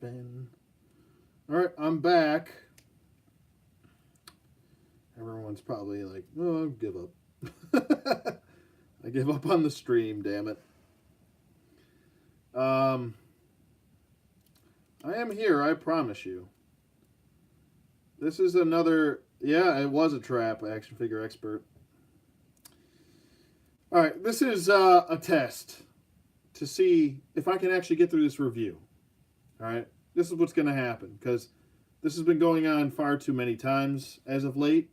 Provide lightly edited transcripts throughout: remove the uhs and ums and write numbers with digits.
Ben. All right, I'm back. Everyone's probably like, "Oh, I give up." I give up on the stream. Damn it. Um, I am here. I promise you. This is another. Yeah, it was a trap. Action figure expert. All right, this is a test to see if I can actually get through this review. All right, this is what's going to happen because this has been going on far too many times as of late.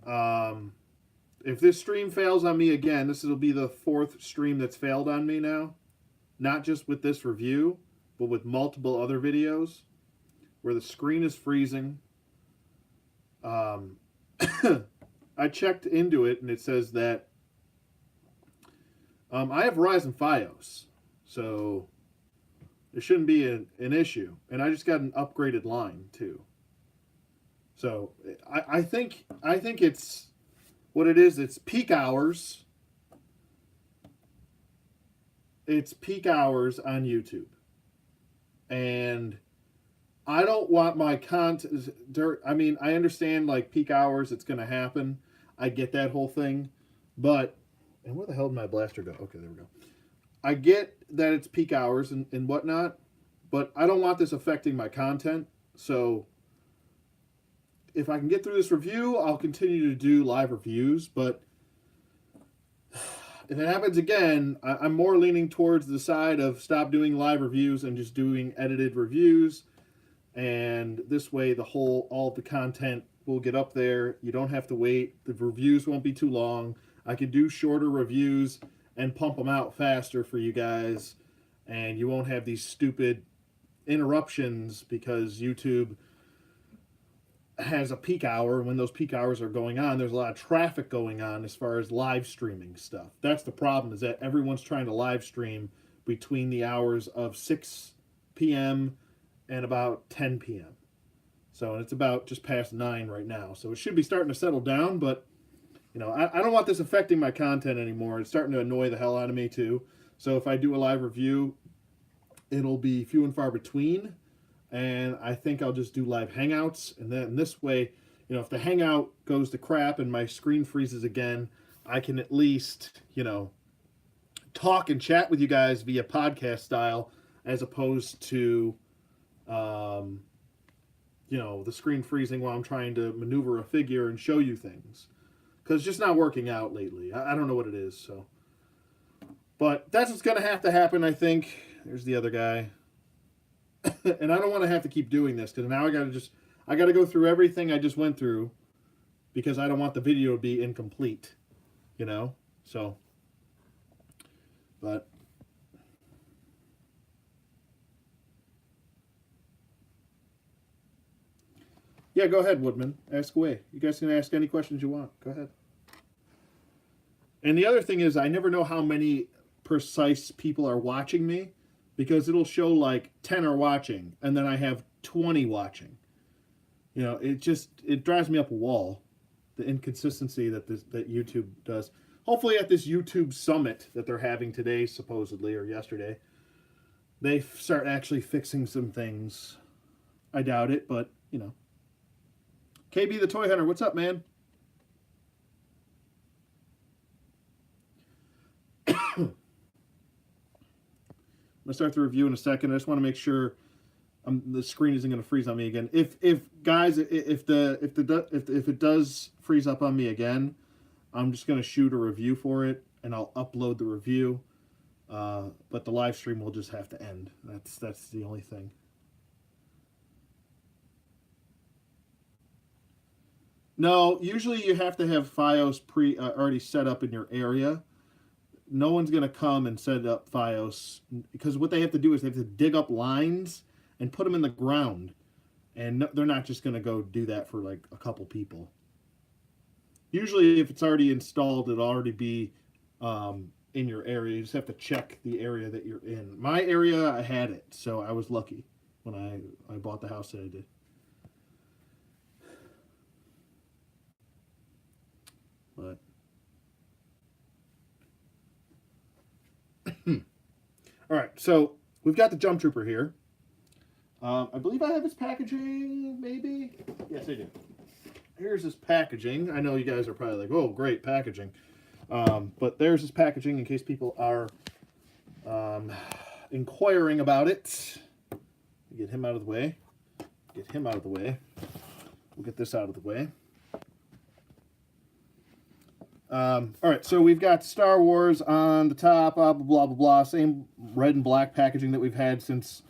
Um, if this stream fails on me again, this will be the fourth stream that's failed on me now. Not just with this review, but with multiple other videos where the screen is freezing. I checked into it and it says that I have Ryzen FiOS, so it shouldn't be an issue. And I just got an upgraded line too. So I think it's what it is. It's peak hours. It's peak hours on YouTube, and I don't want my content. I mean, I understand like peak hours. It's going to happen. I get that whole thing, but and where the hell did my blaster go? Okay, there we go. I get that it's peak hours and whatnot, but I don't want this affecting my content. So if I can get through this review, I'll continue to do live reviews. But if it happens again, I'm more leaning towards the side of stop doing live reviews and just doing edited reviews. And this way, all of the content will get up there. You don't have to wait. The reviews won't be too long. I could do shorter reviews and pump them out faster for you guys. And you won't have these stupid interruptions because YouTube has a peak hour. When those peak hours are going on, there's a lot of traffic going on as far as live streaming stuff. That's the problem, is that everyone's trying to live stream between the hours of 6 p.m. and about 10 p.m. So it's about just past 9 right now. So it should be starting to settle down, but you know, I don't want this affecting my content anymore. It's starting to annoy the hell out of me too. So if I do a live review, it'll be few and far between. And I think I'll just do live hangouts. And then this way, you know, if the hangout goes to crap and my screen freezes again, I can at least, you know, talk and chat with you guys via podcast style as opposed to, you know, the screen freezing while I'm trying to maneuver a figure and show you things. Because it's just not working out lately. I don't know what it is. So, but that's what's going to happen, I think. There's the other guy. And I don't want to have to keep doing this because now I got to go through everything I just went through because I don't want the video to be incomplete, you know? So, but yeah, go ahead, Woodman. Ask away. You guys can ask any questions you want. Go ahead. And the other thing is I never know how many precise people are watching me, because it'll show like 10 are watching, and then I have 20 watching. You know, it drives me up a wall, the inconsistency that YouTube does. Hopefully at this YouTube summit that they're having today, supposedly, or yesterday, they start actually fixing some things. I doubt it, but, you know. KB the Toy Hunter, what's up, man? I'm gonna start the review in a second. I just want to make sure the screen isn't going to freeze on me again. If guys, if it does freeze up on me again, I'm just going to shoot a review for it and I'll upload the review. But the live stream will just have to end. That's the only thing. No, usually you have to have FiOS already set up in your area. No one's going to come and set up FiOS, because what they have to do is they have to dig up lines and put them in the ground. And they're not just going to go do that for like a couple people. Usually if it's already installed, it'll already be in your area. You just have to check the area that you're in. My area, I had it, so I was lucky when I bought the house that I did. But all right, so we've got the JumpTrooper here. I believe I have his packaging, maybe? Yes, I do. Here's his packaging. I know you guys are probably like, oh, great packaging. But there's his packaging in case people are inquiring about it. Get him out of the way. Get him out of the way. We'll get this out of the way. All right, so we've got Star Wars on the top, blah, blah, blah, blah, blah. Same red and black packaging that we've had since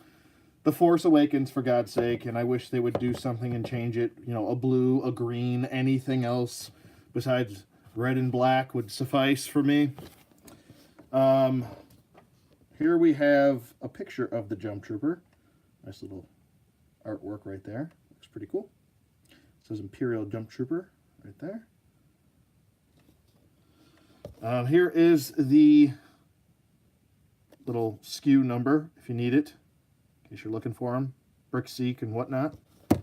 The Force Awakens, for God's sake. And I wish they would do something and change it. You know, a blue, a green, anything else besides red and black would suffice for me. Here we have a picture of the JumpTrooper. Nice little artwork right there. Looks pretty cool. It says Imperial JumpTrooper right there. Here is the little SKU number, if you need it, in case you're looking for them, BrickSeek and whatnot. It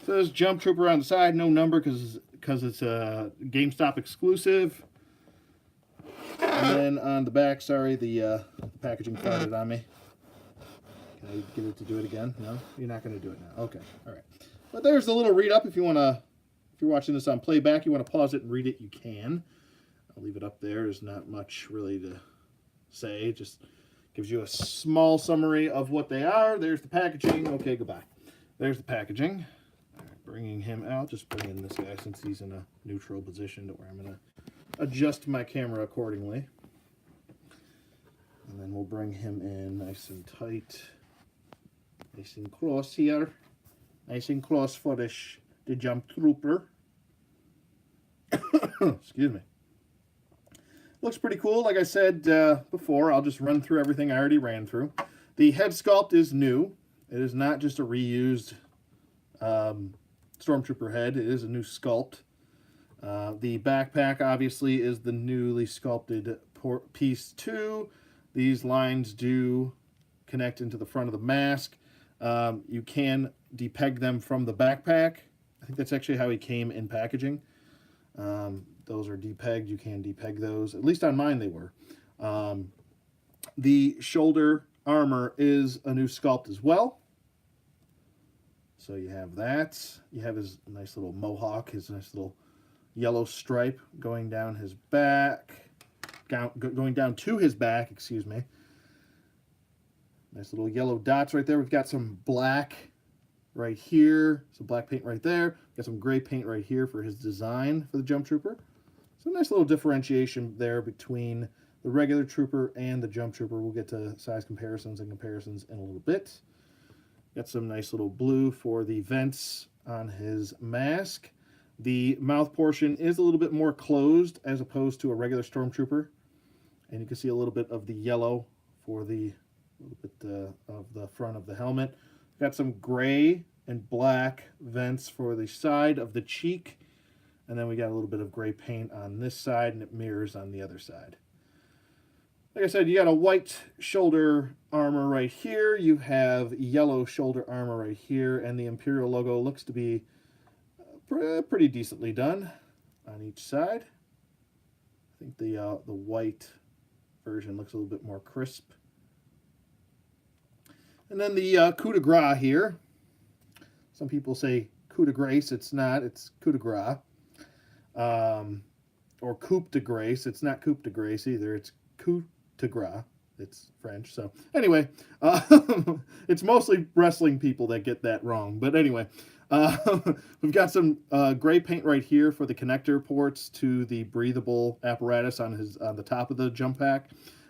says JumpTrooper on the side, no number because it's a GameStop exclusive. And then on the back, sorry, the packaging farted on me. Can I get it to do it again? No? You're not going to do it now. Okay, all right. But there's the little read-up. If you're watching this on playback, you want to pause it and read it, you can. I'll leave it up there. There's not much really to say. It just gives you a small summary of what they are. There's the packaging. Okay, goodbye. There's the packaging. All right, bringing him out. Just bring in this guy since he's in a neutral position to where I'm going to adjust my camera accordingly. And then we'll bring him in nice and tight. Nice and close here. Nice and close for the JumpTrooper. Excuse me. Looks pretty cool. Like I said before, I'll just run through everything I already ran through. The head sculpt is new. It is not just a reused Stormtrooper head. It is a new sculpt. The backpack, obviously, is the newly sculpted piece 2. These lines do connect into the front of the mask. You can depeg them from the backpack. I think that's actually how he came in packaging. Those are depegged. You can depeg those. At least on mine they were. The shoulder armor is a new sculpt as well. So you have that. You have his nice little mohawk, his nice little yellow stripe going down his back. Going down to his back, excuse me. Nice little yellow dots right there. We've got some black right here. Some black paint right there. Got some gray paint right here for his design for the JumpTrooper. So a nice little differentiation there between the regular Trooper and the JumpTrooper. We'll get to size comparisons and comparisons in a little bit. Got some nice little blue for the vents on his mask. The mouth portion is a little bit more closed as opposed to a regular Stormtrooper. And you can see a little bit of the yellow for the little bit of the front of the helmet. Got some gray and black vents for the side of the cheek. And then we got a little bit of gray paint on this side, and it mirrors on the other side. Like I said, you got a white shoulder armor right here. You have yellow shoulder armor right here, and the Imperial logo looks to be pretty decently done on each side. I think the white version looks a little bit more crisp. And then the coup de grace here. Some people say coup de grace. It's not. It's coup de grace. Or coupe de grace. It's not coupe de grace either. It's coup de grace. It's French. So anyway, it's mostly wrestling people that get that wrong. But anyway, we've got some gray paint right here for the connector ports to the breathable apparatus on the top of the jump pack.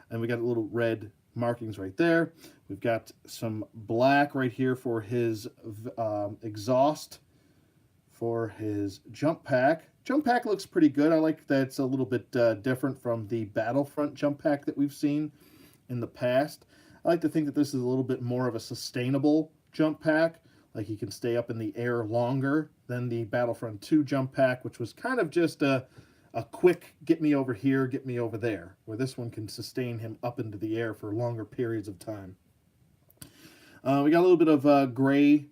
And we got a little red markings right there. We've got some black right here for his exhaust for his jump pack. Jump pack looks pretty good. I like that it's a little bit different from the Battlefront jump pack that we've seen in the past. I like to think that this is a little bit more of a sustainable jump pack. Like he can stay up in the air longer than the Battlefront 2 jump pack, which was kind of just a quick get me over here, get me over there, where this one can sustain him up into the air for longer periods of time. We got a little bit of gray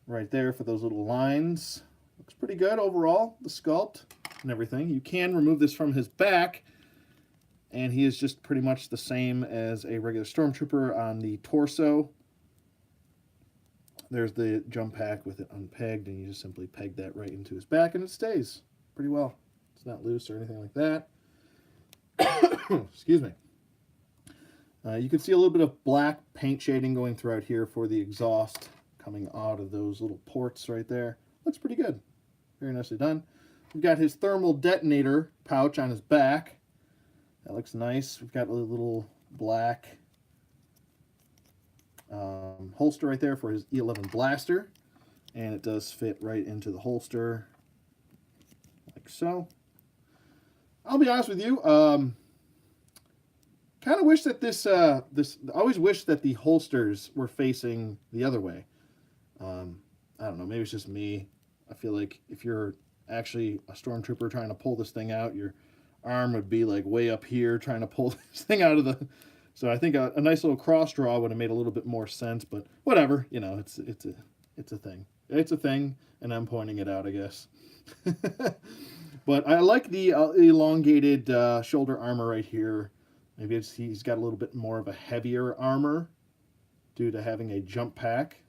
right there for those little lines. Looks pretty good overall, the sculpt and everything. You can remove this from his back And he is just pretty much the same as a regular Stormtrooper on the torso. There's the jump pack with it unpegged, and you just simply peg that right into his back, and it stays pretty well. It's not loose or anything like that. Excuse me. You can see a little bit of black paint shading going throughout here for the exhaust coming out of those little ports right there. Looks pretty good. Very nicely done. We've got his thermal detonator pouch on his back. That looks nice. We've got a little black holster right there for his E11 blaster. And it does fit right into the holster like so. I'll be honest with you. Kind of wish that I always wish that the holsters were facing the other way. I don't know, maybe it's just me. I feel like if you're actually a Stormtrooper trying to pull this thing out, your arm would be like way up here trying to pull this thing out of the... So I think a nice little cross draw would have made a little bit more sense, but whatever, you know, it's a thing. It's a thing, and I'm pointing it out, I guess. But I like the elongated shoulder armor right here. Maybe he's got a little bit more of a heavier armor due to having a jump pack.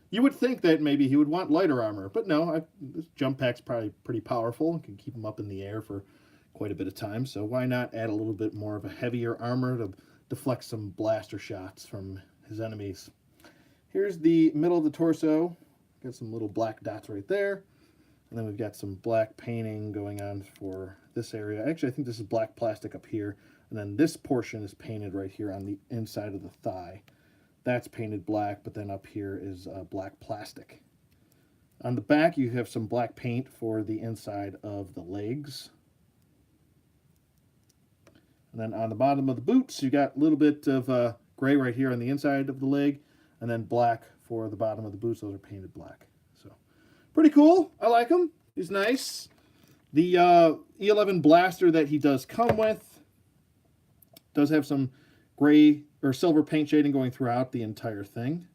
You would think that maybe he would want lighter armor, but no, this jump pack's probably pretty powerful and can keep him up in the air for quite a bit of time. So why not add a little bit more of a heavier armor to deflect some blaster shots from his enemies. Here's the middle of the torso. Got some little black dots right there. And then we've got some black painting going on for this area. Actually, I think this is black plastic up here. And then this portion is painted right here on the inside of the thigh. That's painted black, but then up here is black plastic. On the back, you have some black paint for the inside of the legs. And then on the bottom of the boots, you got a little bit of gray right here on the inside of the leg. And then black for the bottom of the boots. Those are painted black. So pretty cool. I like him. He's nice. The E11 blaster that he does come with does have some gray or silver paint shading going throughout the entire thing.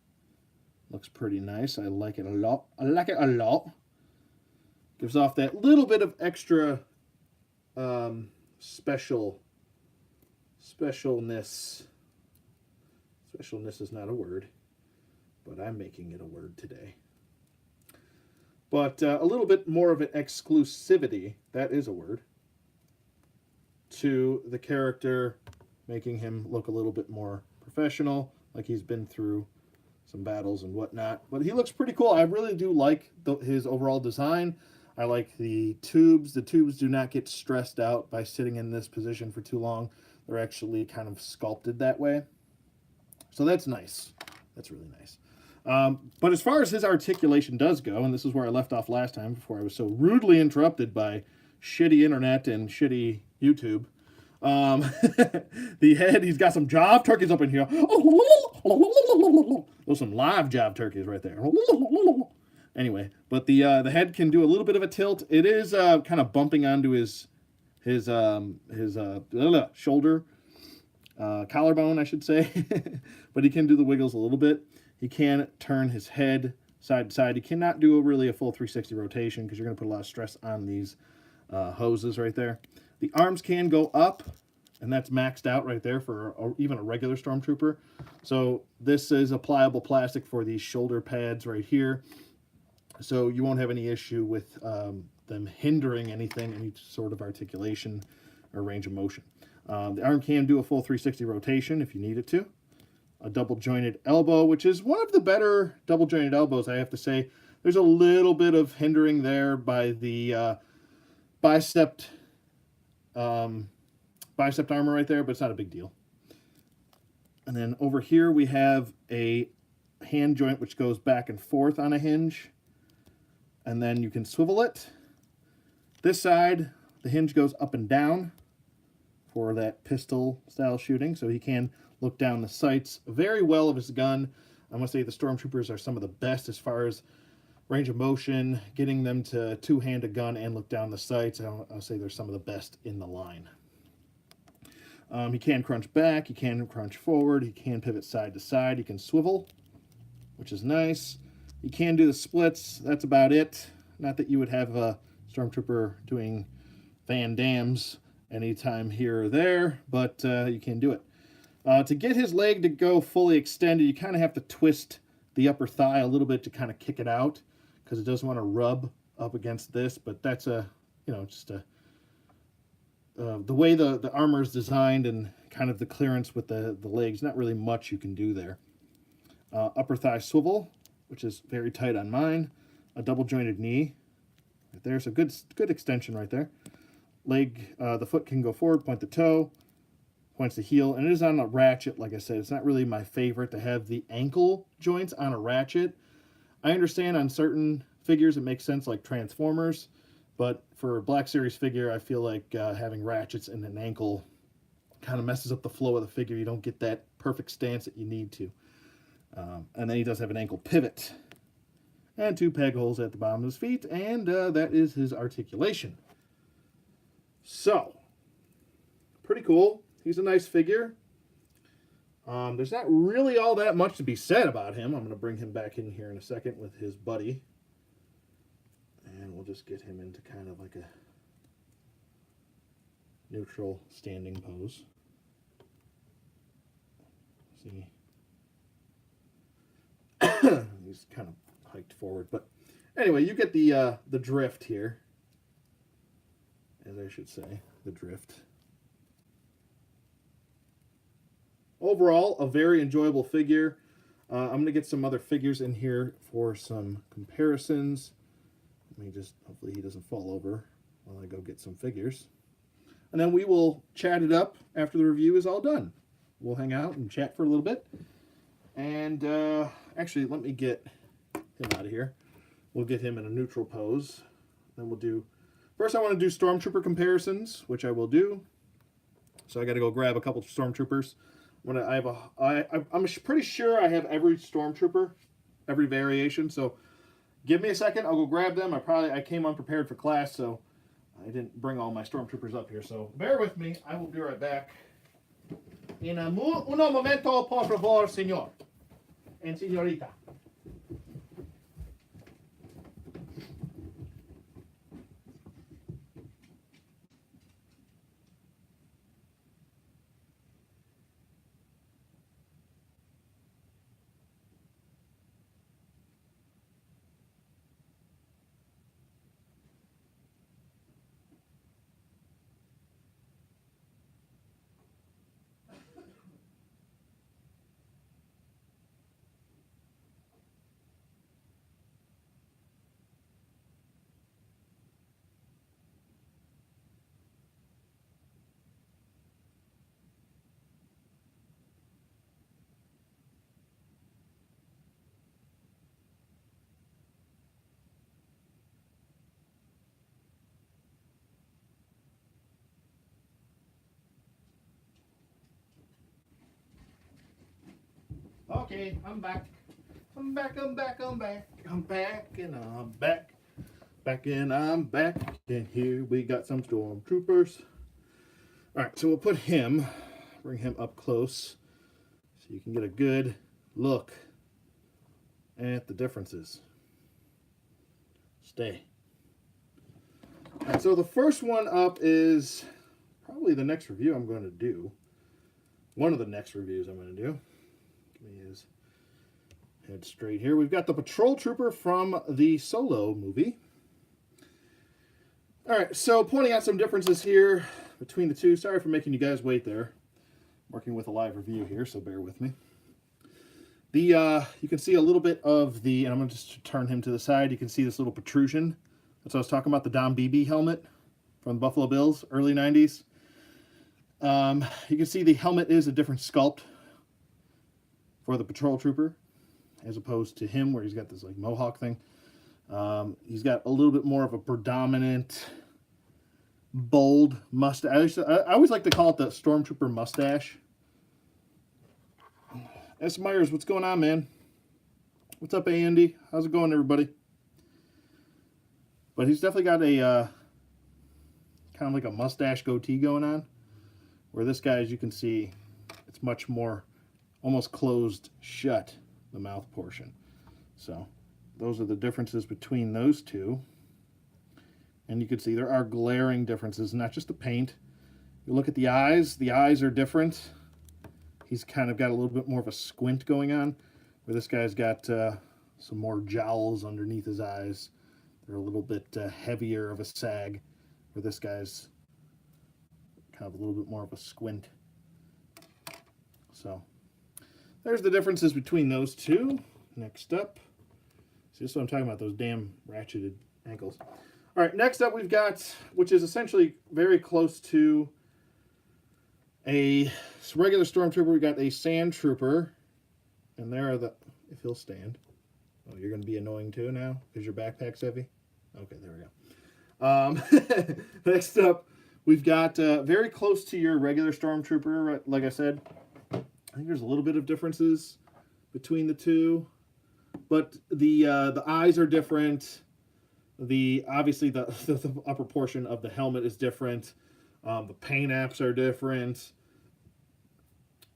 Looks pretty nice. I like it a lot. I like it a lot. Gives off that little bit of extra specialness. Specialness is not a word, but I'm making it a word today. But a little bit more of an exclusivity, that is a word, to the character, making him look a little bit more professional, like he's been through some battles and whatnot. But he looks pretty cool. I really do like his overall design. I like the tubes. The tubes do not get stressed out by sitting in this position for too long. They're actually kind of sculpted that way. So that's nice. That's really nice. But as far as his articulation does go, and this is where I left off last time before I was so rudely interrupted by shitty internet and shitty YouTube. The head, he's got some job turkeys up in here. Those some live job turkeys right there. Anyway, but the head can do a little bit of a tilt. It is kind of bumping onto his shoulder, collarbone, I should say. But he can do the wiggles a little bit. He can turn his head side to side. He cannot do a full 360 rotation because you're going to put a lot of stress on these hoses right there. The arms can go up, and that's maxed out right there for even a regular Stormtrooper. So this is a pliable plastic for these shoulder pads right here. So you won't have any issue with them hindering anything, any sort of articulation or range of motion. The arm can do a full 360 rotation if you need it to. A double jointed elbow, which is one of the better double jointed elbows, I have to say. There's a little bit of hindering there by the bicep armor right there, but it's not a big deal. And then over here we have a hand joint which goes back and forth on a hinge, and then you can swivel it. This side, the hinge goes up and down for that pistol style shooting, so he can look down the sights very well of his gun. I must say the Stormtroopers are some of the best as far as range of motion, getting them to two-hand a gun and look down the sights. I'll say they're some of the best in the line. He can crunch back, he can crunch forward, he can pivot side to side, he can swivel, which is nice. He can do the splits, that's about it. Not that you would have a Stormtrooper doing Van Damme's anytime here or there, but you can do it. To get his leg to go fully extended, you kind of have to twist the upper thigh a little bit to kind of kick it out, because it doesn't want to rub up against this, but that's just the way the armor is designed and kind of the clearance with the legs, not really much you can do there. Upper thigh swivel, which is very tight on mine. A double jointed knee. Right there's a good extension right there. Leg, the foot can go forward, point the toe, points the heel, and it is on a ratchet. Like I said, it's not really my favorite to have the ankle joints on a ratchet. I understand on certain figures it makes sense, like Transformers, but for a Black Series figure, I feel like having ratchets and an ankle kind of messes up the flow of the figure. You don't get that perfect stance that you need to. And then he does have an ankle pivot and 2 peg holes at the bottom of his feet, and that is his articulation. So, pretty cool. He's a nice figure. There's not really all that much to be said about him. I'm going to bring him back in here in a second with his buddy. And we'll just get him into kind of like a neutral standing pose. See? He's kind of hiked forward. But anyway, you get the drift here. As I should say, the drift. Overall, a very enjoyable figure. I'm going to get some other figures in here for some comparisons. Let me just, hopefully he doesn't fall over while I go get some figures. And then we will chat it up after the review is all done. We'll hang out and chat for a little bit. And actually, let me get him out of here. We'll get him in a neutral pose. Then we'll do, first I want to do Stormtrooper comparisons, which I will do. So I got to go grab a couple of Stormtroopers. I'm pretty sure I have every Stormtrooper, every variation. So give me a second. I'll go grab them. I came unprepared for class, so I didn't bring all my Stormtroopers up here. So bear with me. I will be right back. In uno momento, por favor, señor and señorita. Okay, I'm back. I'm back, and I'm back. Back and I'm back. And here we got some Stormtroopers. Alright, so we'll put him, bring him up close, so you can get a good look at the differences. Stay. Alright, so the first one up is probably the next review I'm going to do. One of the next reviews I'm going to do. Give me his head straight here. We've got the Patrol Trooper from the Solo movie. Alright, so pointing out some differences here between the two. Sorry for making you guys wait there. I'm working with a live review here, so bear with me. You can see a little bit of the, and I'm going to just turn him to the side. You can see this little protrusion. That's what I was talking about, the Don Beebe helmet from the Buffalo Bills, early 90s. You can see the helmet is a different sculpt for the Patrol Trooper, as opposed to him, where he's got this like mohawk thing. He's got a little bit more of a predominant, bold mustache. I always like to call it the Stormtrooper mustache. S. Myers, what's going on, man? What's up, Andy? How's it going, everybody? But he's definitely got a kind of like a mustache goatee going on, where this guy, as you can see, it's much more almost closed shut, the mouth portion. So those are the differences between those two. And you can see there are glaring differences, not just the paint, You look at the eyes. The eyes are different. He's kind of got a little bit more of a squint going on, where this guy's got some more jowls underneath his eyes. They're a little bit heavier of a sag, where this guy's kind of a little bit more of a squint. So there's the differences between those two. Next up, see, this is what I'm talking about, those damn ratcheted ankles. All right, next up we've got, which is essentially very close to a regular Stormtrooper, we got a Sand Trooper, and there are the, if he'll stand. Oh, you're going to be annoying too now because your backpack's heavy? Okay, there we go. Next up, we've got very close to your regular Stormtrooper, like I said. I think there's a little bit of differences between the two, but the eyes are different. Obviously the upper portion of the helmet is different. The paint apps are different.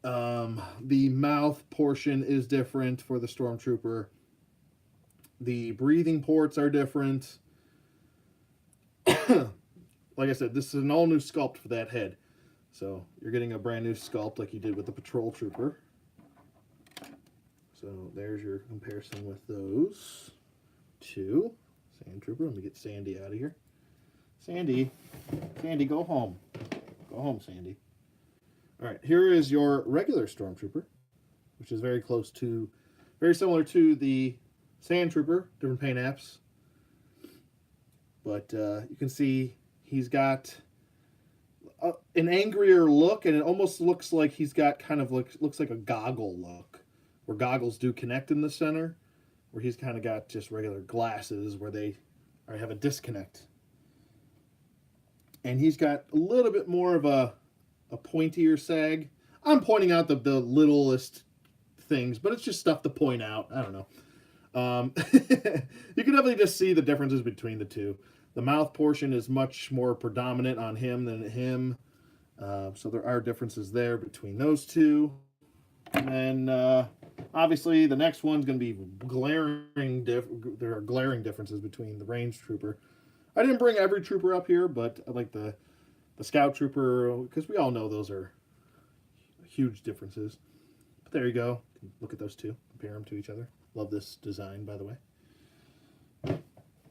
The mouth portion is different for the Stormtrooper. The breathing ports are different. Like I said, this is an all-new sculpt for that head. So you're getting a brand new sculpt like you did with the Patrol Trooper. So there's your comparison with those two. Sand Trooper, let me get Sandy out of here. Sandy, go home. Go home, Sandy. All right, here is your regular Stormtrooper, which is very similar to the Sand Trooper, different paint apps. But you can see he's got an angrier look, and it almost looks like he's got kind of looks like a goggle look, where goggles do connect in the center, where he's kind of got just regular glasses where they have a disconnect. And he's got a little bit more of a pointier sag. I'm pointing out the littlest things, but it's just stuff to point out. I don't know. You can definitely just see the differences between the two. The mouth portion is much more predominant on him than him. So there are differences there between those two. And obviously the next one's going to be glaring. There are glaring differences between the Range Trooper. I didn't bring every trooper up here, but I like the Scout Trooper, because we all know those are huge differences. But there you go. Look at those two. Compare them to each other. Love this design, by the way.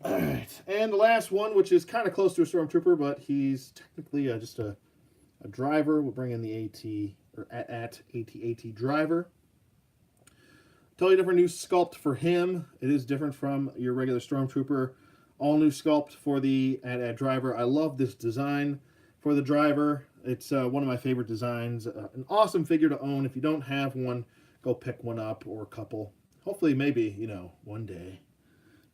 All right. And the last one, which is kind of close to a Stormtrooper, but he's technically just a driver. We'll bring in the AT driver. Totally different new sculpt for him. It is different from your regular Stormtrooper. All new sculpt for the AT driver. I love this design for the driver. It's one of my favorite designs. An awesome figure to own. If you don't have one, go pick one up, or a couple. Hopefully, maybe, one day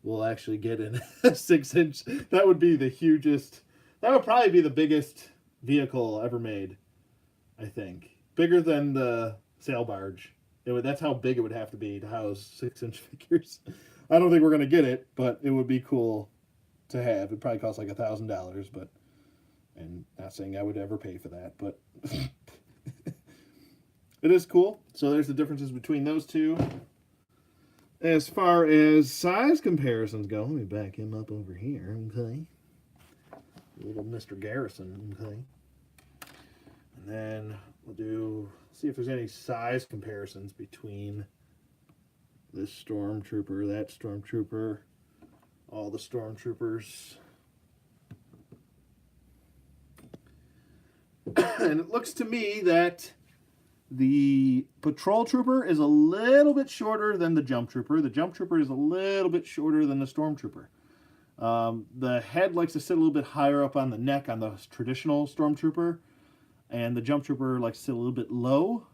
we'll actually get in a 6-inch. That would be the hugest. That would probably be the biggest vehicle ever made, I think. Bigger than the sail barge. That's how big it would have to be to house 6-inch figures. I don't think we're going to get it, but it would be cool to have. It'd probably cost like $1,000, but, and not saying I would ever pay for that, but it is cool. So there's the differences between those two. As far as size comparisons go, let me back him up over here, okay? Little Mr. Garrison, okay? And then we'll see if there's any size comparisons between this Stormtrooper, that Stormtrooper, all the Stormtroopers. And it looks to me that the Patrol Trooper is a little bit shorter than the JumpTrooper. The JumpTrooper is a little bit shorter than the Stormtrooper. The head likes to sit a little bit higher up on the neck on the traditional Stormtrooper, and the JumpTrooper likes to sit a little bit low.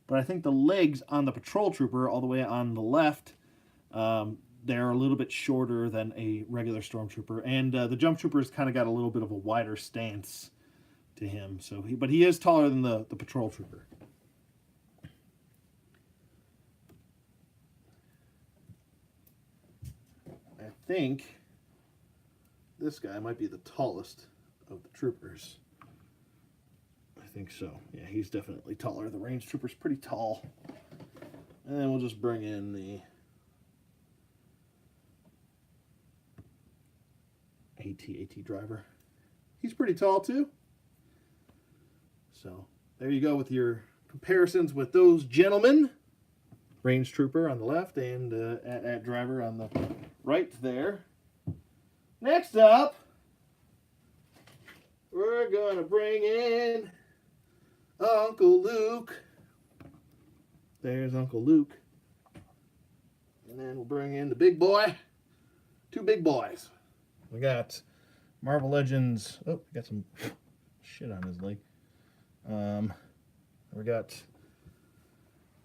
But I think the legs on the Patrol Trooper, all the way on the left, they're a little bit shorter than a regular Stormtrooper. And the JumpTrooper's kind of got a little bit of a wider stance to him. But he is taller than the Patrol Trooper. I think this guy might be the tallest of the troopers. I think so. Yeah, he's definitely taller. The Range Trooper's pretty tall. And then we'll just bring in the AT driver. He's pretty tall too. So there you go with your comparisons with those gentlemen. Range Trooper on the left and at Driver on the right there. Next up, we're going to bring in Uncle Luke. There's Uncle Luke. And then we'll bring in the big boy. Two big boys. We got Marvel Legends. Oh, got some shit on his leg. We got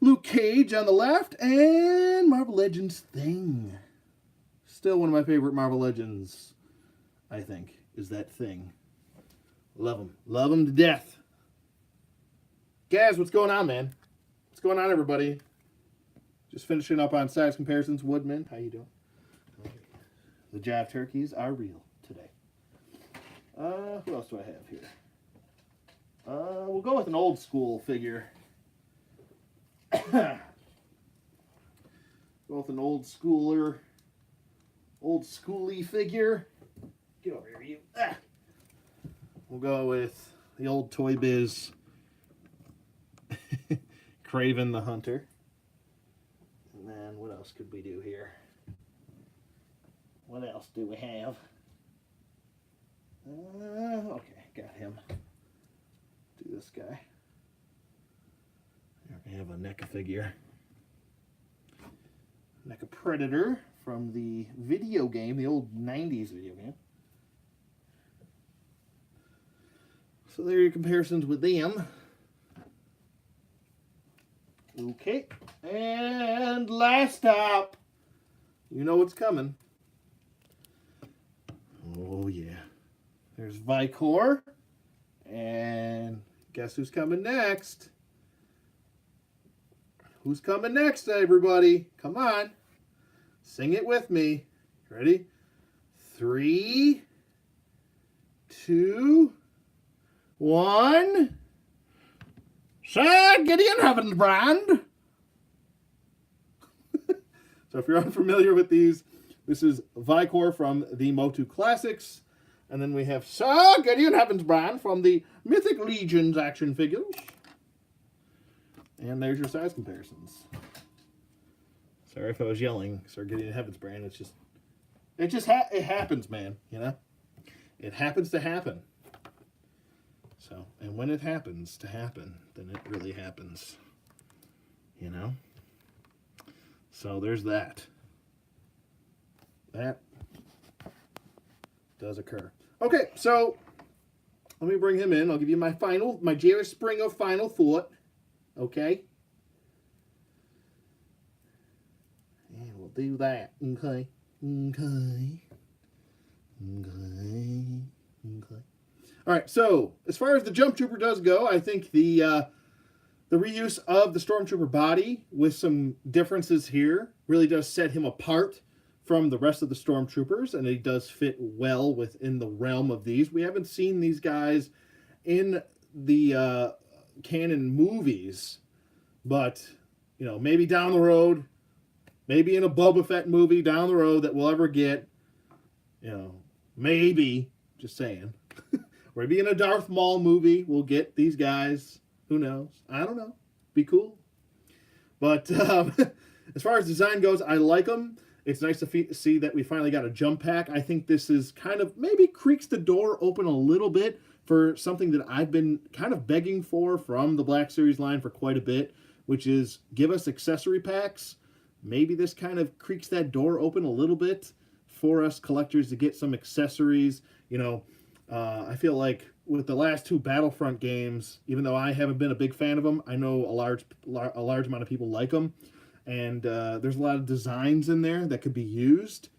Luke Cage on the left and Marvel Legends Thing. Still one of my favorite Marvel Legends, I think, is that Thing. Love him. Love him to death. Gaz, what's going on, man? What's going on, everybody? Just finishing up on size comparisons. Woodman, how you doing? The Jive Turkeys are real today. Who else do I have here? We'll go with an old school figure. Go with an old schooly figure. Get over here, you. Ah. We'll go with the old Toy Biz Craven the Hunter. And then what else could we do here? What else do we have? Okay, got him. Do this guy. We have a NECA figure. NECA Predator from the video game, the old 90s video game. So there are your comparisons with them. Okay, and last up, you know what's coming. Oh yeah, there's Vicor, and guess who's coming next? Who's coming next, everybody? Come on, sing it with me. Ready? 3, 2, 1. Sir Gideon Heavensbrand. So if you're unfamiliar with these, this is Vicor from the Motu Classics. And then we have Sir Gideon Heavensbrand from the Mythic Legions action figures. And there's your size comparisons. Sorry if I was yelling, Sir Gideon Heavensbrand. It happens, man, you know? It happens to happen. So, and when it happens to happen, then it really happens, you know? So there's that. That does occur. Okay, so let me bring him in. I'll give you my Jerry Springer final thought. Okay? And we'll do that. Okay? Okay. Okay. Okay. All right, so as far as the JumpTrooper does go, I think the reuse of the Stormtrooper body with some differences here really does set him apart from the rest of the Stormtroopers, and he does fit well within the realm of these. We haven't seen these guys in the canon movies, but, you know, maybe down the road, maybe in a Boba Fett movie down the road that we'll ever get, you know, maybe, just saying. Or maybe in a Darth Maul movie, we'll get these guys. Who knows? I don't know. Be cool. But as far as design goes, I like them. It's nice to see that we finally got a jump pack. I think this is kind of maybe creaks the door open a little bit for something that I've been kind of begging for from the Black Series line for quite a bit, which is give us accessory packs. Maybe this kind of creaks that door open a little bit for us collectors to get some accessories. You know, I feel like with the last two Battlefront games, even though I haven't been a big fan of them, I know a large amount of people like them. And there's a lot of designs in there that could be used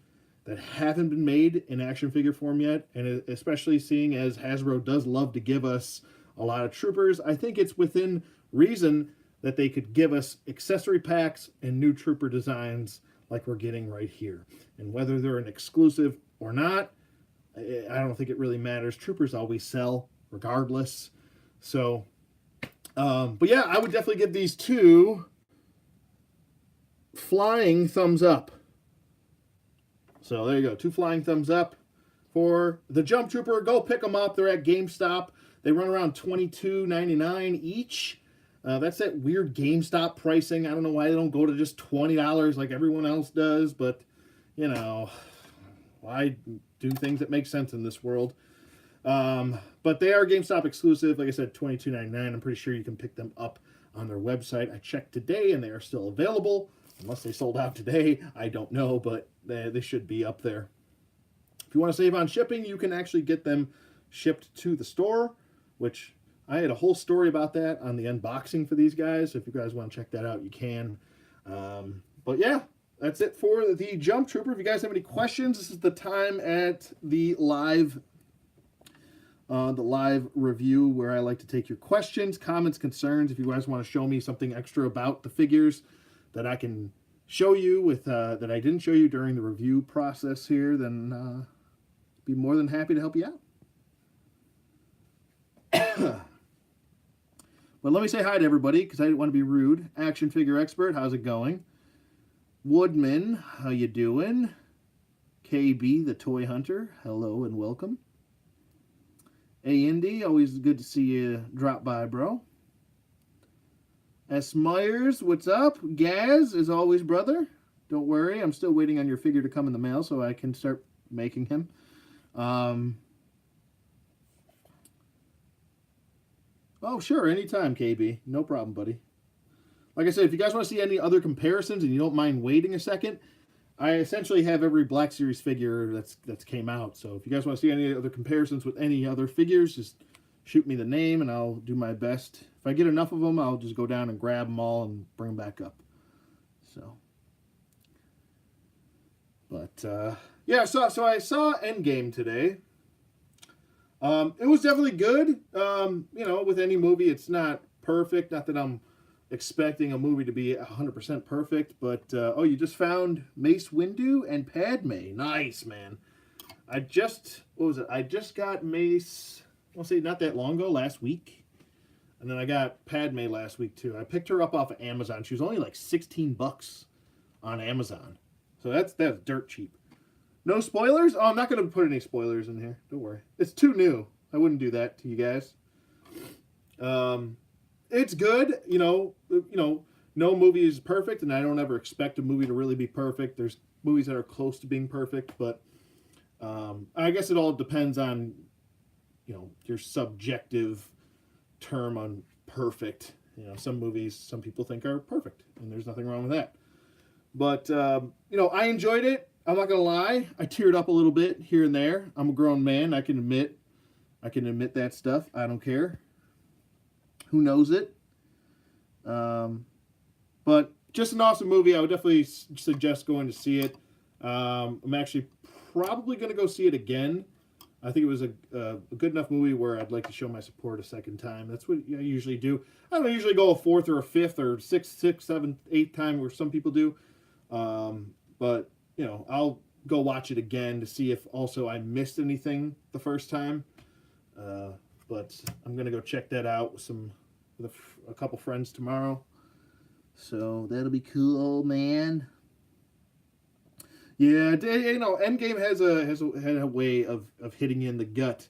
that haven't been made in action figure form yet. And especially seeing as Hasbro does love to give us a lot of troopers, I think it's within reason that they could give us accessory packs and new trooper designs like we're getting right here. And whether they're an exclusive or not, I don't think it really matters. Troopers always sell regardless. So, but yeah, I would definitely give these two flying thumbs up. So there you go. 2 flying thumbs up for the JumpTrooper. Go pick them up. They're at GameStop. They run around $22.99 each. That's that weird GameStop pricing. I don't know why they don't go to just $20 like everyone else does, but you know, why do things that make sense in this world? But they are GameStop exclusive. Like I said, $22.99. I'm pretty sure you can pick them up on their website. I checked today, and they are still available. Unless they sold out today, I don't know, but they should be up there. If you want to save on shipping, you can actually get them shipped to the store, which I had a whole story about that on the unboxing for these guys. If you guys want to check that out, you can. But yeah, that's it for the Jump Trooper. If you guys have any questions, this is the time at the live review where I like to take your questions, comments, concerns. If you guys want to show me something extra about the figures that I can show you with that I didn't show you during the review process here, then be more than happy to help you out. But let me say hi to everybody because I didn't want to be rude. Action Figure Expert, how's it going? Woodman, how you doing? KB, the Toy Hunter, hello and welcome. A Indy, always good to see you drop by, bro. S. Myers, what's up? Gaz, as always, brother. Don't worry, I'm still waiting on your figure to come in the mail so I can start making him. Oh, sure, anytime, KB. No problem, buddy. Like I said, if you guys want to see any other comparisons and you don't mind waiting a second, I essentially have every Black Series figure that's came out. So if you guys want to see any other comparisons with any other figures, just shoot me the name and I'll do my best. If I get enough of them, I'll just go down and grab them all and bring them back up. So, but yeah, so I saw Endgame today. It was definitely good. You know, with any movie, it's not perfect. Not that I'm expecting a movie to be 100% perfect, but oh, you just found Mace Windu and Padme. Nice, man. What was it? I just got Mace, I'll say not that long ago, last week. And then I got Padme last week too. I picked her up off of Amazon. She was only like $16 on Amazon. So that's dirt cheap. No spoilers? Oh, I'm not going to put any spoilers in here. Don't worry. It's too new. I wouldn't do that to you guys. It's good. You know, no movie is perfect, and I don't ever expect a movie to really be perfect. There's movies that are close to being perfect, but I guess it all depends on, you know, your subjective term on perfect. You know, some movies, some people think are perfect, and there's nothing wrong with that. But, you know, I enjoyed it. I'm not gonna lie, I teared up a little bit here and there. I'm a grown man. I can admit that stuff. I don't care. Who knows it? But just an awesome movie. I would definitely suggest going to see it. I'm actually probably gonna go see it again. I think it was a good enough movie where I'd like to show my support a second time. That's what I usually do. I don't usually go a fourth or a fifth or sixth, seventh, eighth time where some people do. But you know, I'll go watch it again to see if also I missed anything the first time. But I'm gonna go check that out with a couple friends tomorrow. So that'll be cool, man. Yeah, you know, Endgame had a way of hitting you in the gut.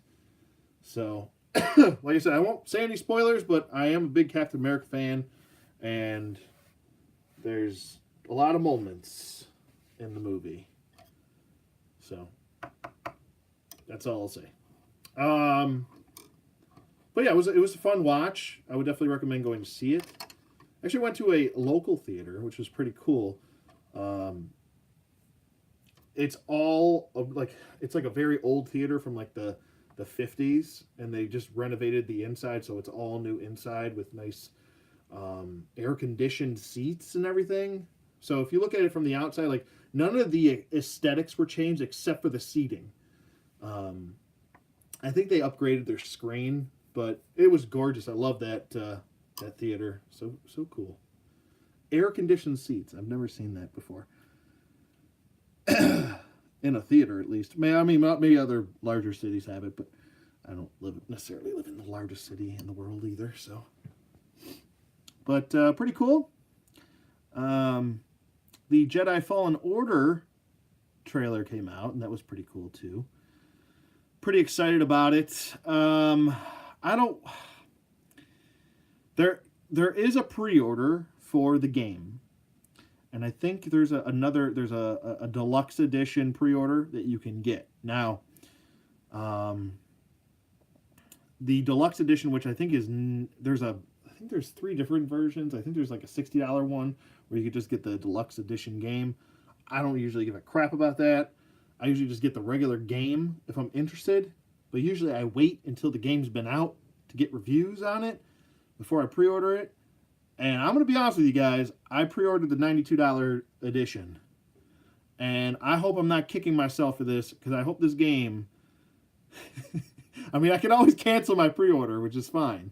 So, like I said, I won't say any spoilers, but I am a big Captain America fan, and there's a lot of moments in the movie. So, that's all I'll say. But yeah, it was a fun watch. I would definitely recommend going to see it. I actually went to a local theater, which was pretty cool. It's all it's like a very old theater from like the 50s, and they just renovated the inside, so it's all new inside with nice air conditioned seats and everything. So if you look at it from the outside, like none of the aesthetics were changed except for the seating. I think they upgraded their screen, but it was gorgeous. I love that theater. So cool. Air conditioned seats. I've never seen that before. In a theater, at least. Maybe other larger cities have it, but I don't necessarily live in the largest city in the world either. So, but pretty cool. The Jedi Fallen Order trailer came out, and that was pretty cool too. Pretty excited about it. I don't. There is a pre-order for the game, and I think there's a deluxe edition pre-order that you can get now. Um, the deluxe edition, which I think is I think there's three different versions. I think there's like a $60 one where you could just get the deluxe edition game. I don't usually give a crap about that. I usually just get the regular game if I'm interested, but usually I wait until the game's been out to get reviews on it before I pre-order it. And I'm going to be honest with you guys, I pre-ordered the $92 edition. And I hope I'm not kicking myself for this, because I hope this game... I mean, I can always cancel my pre-order, which is fine.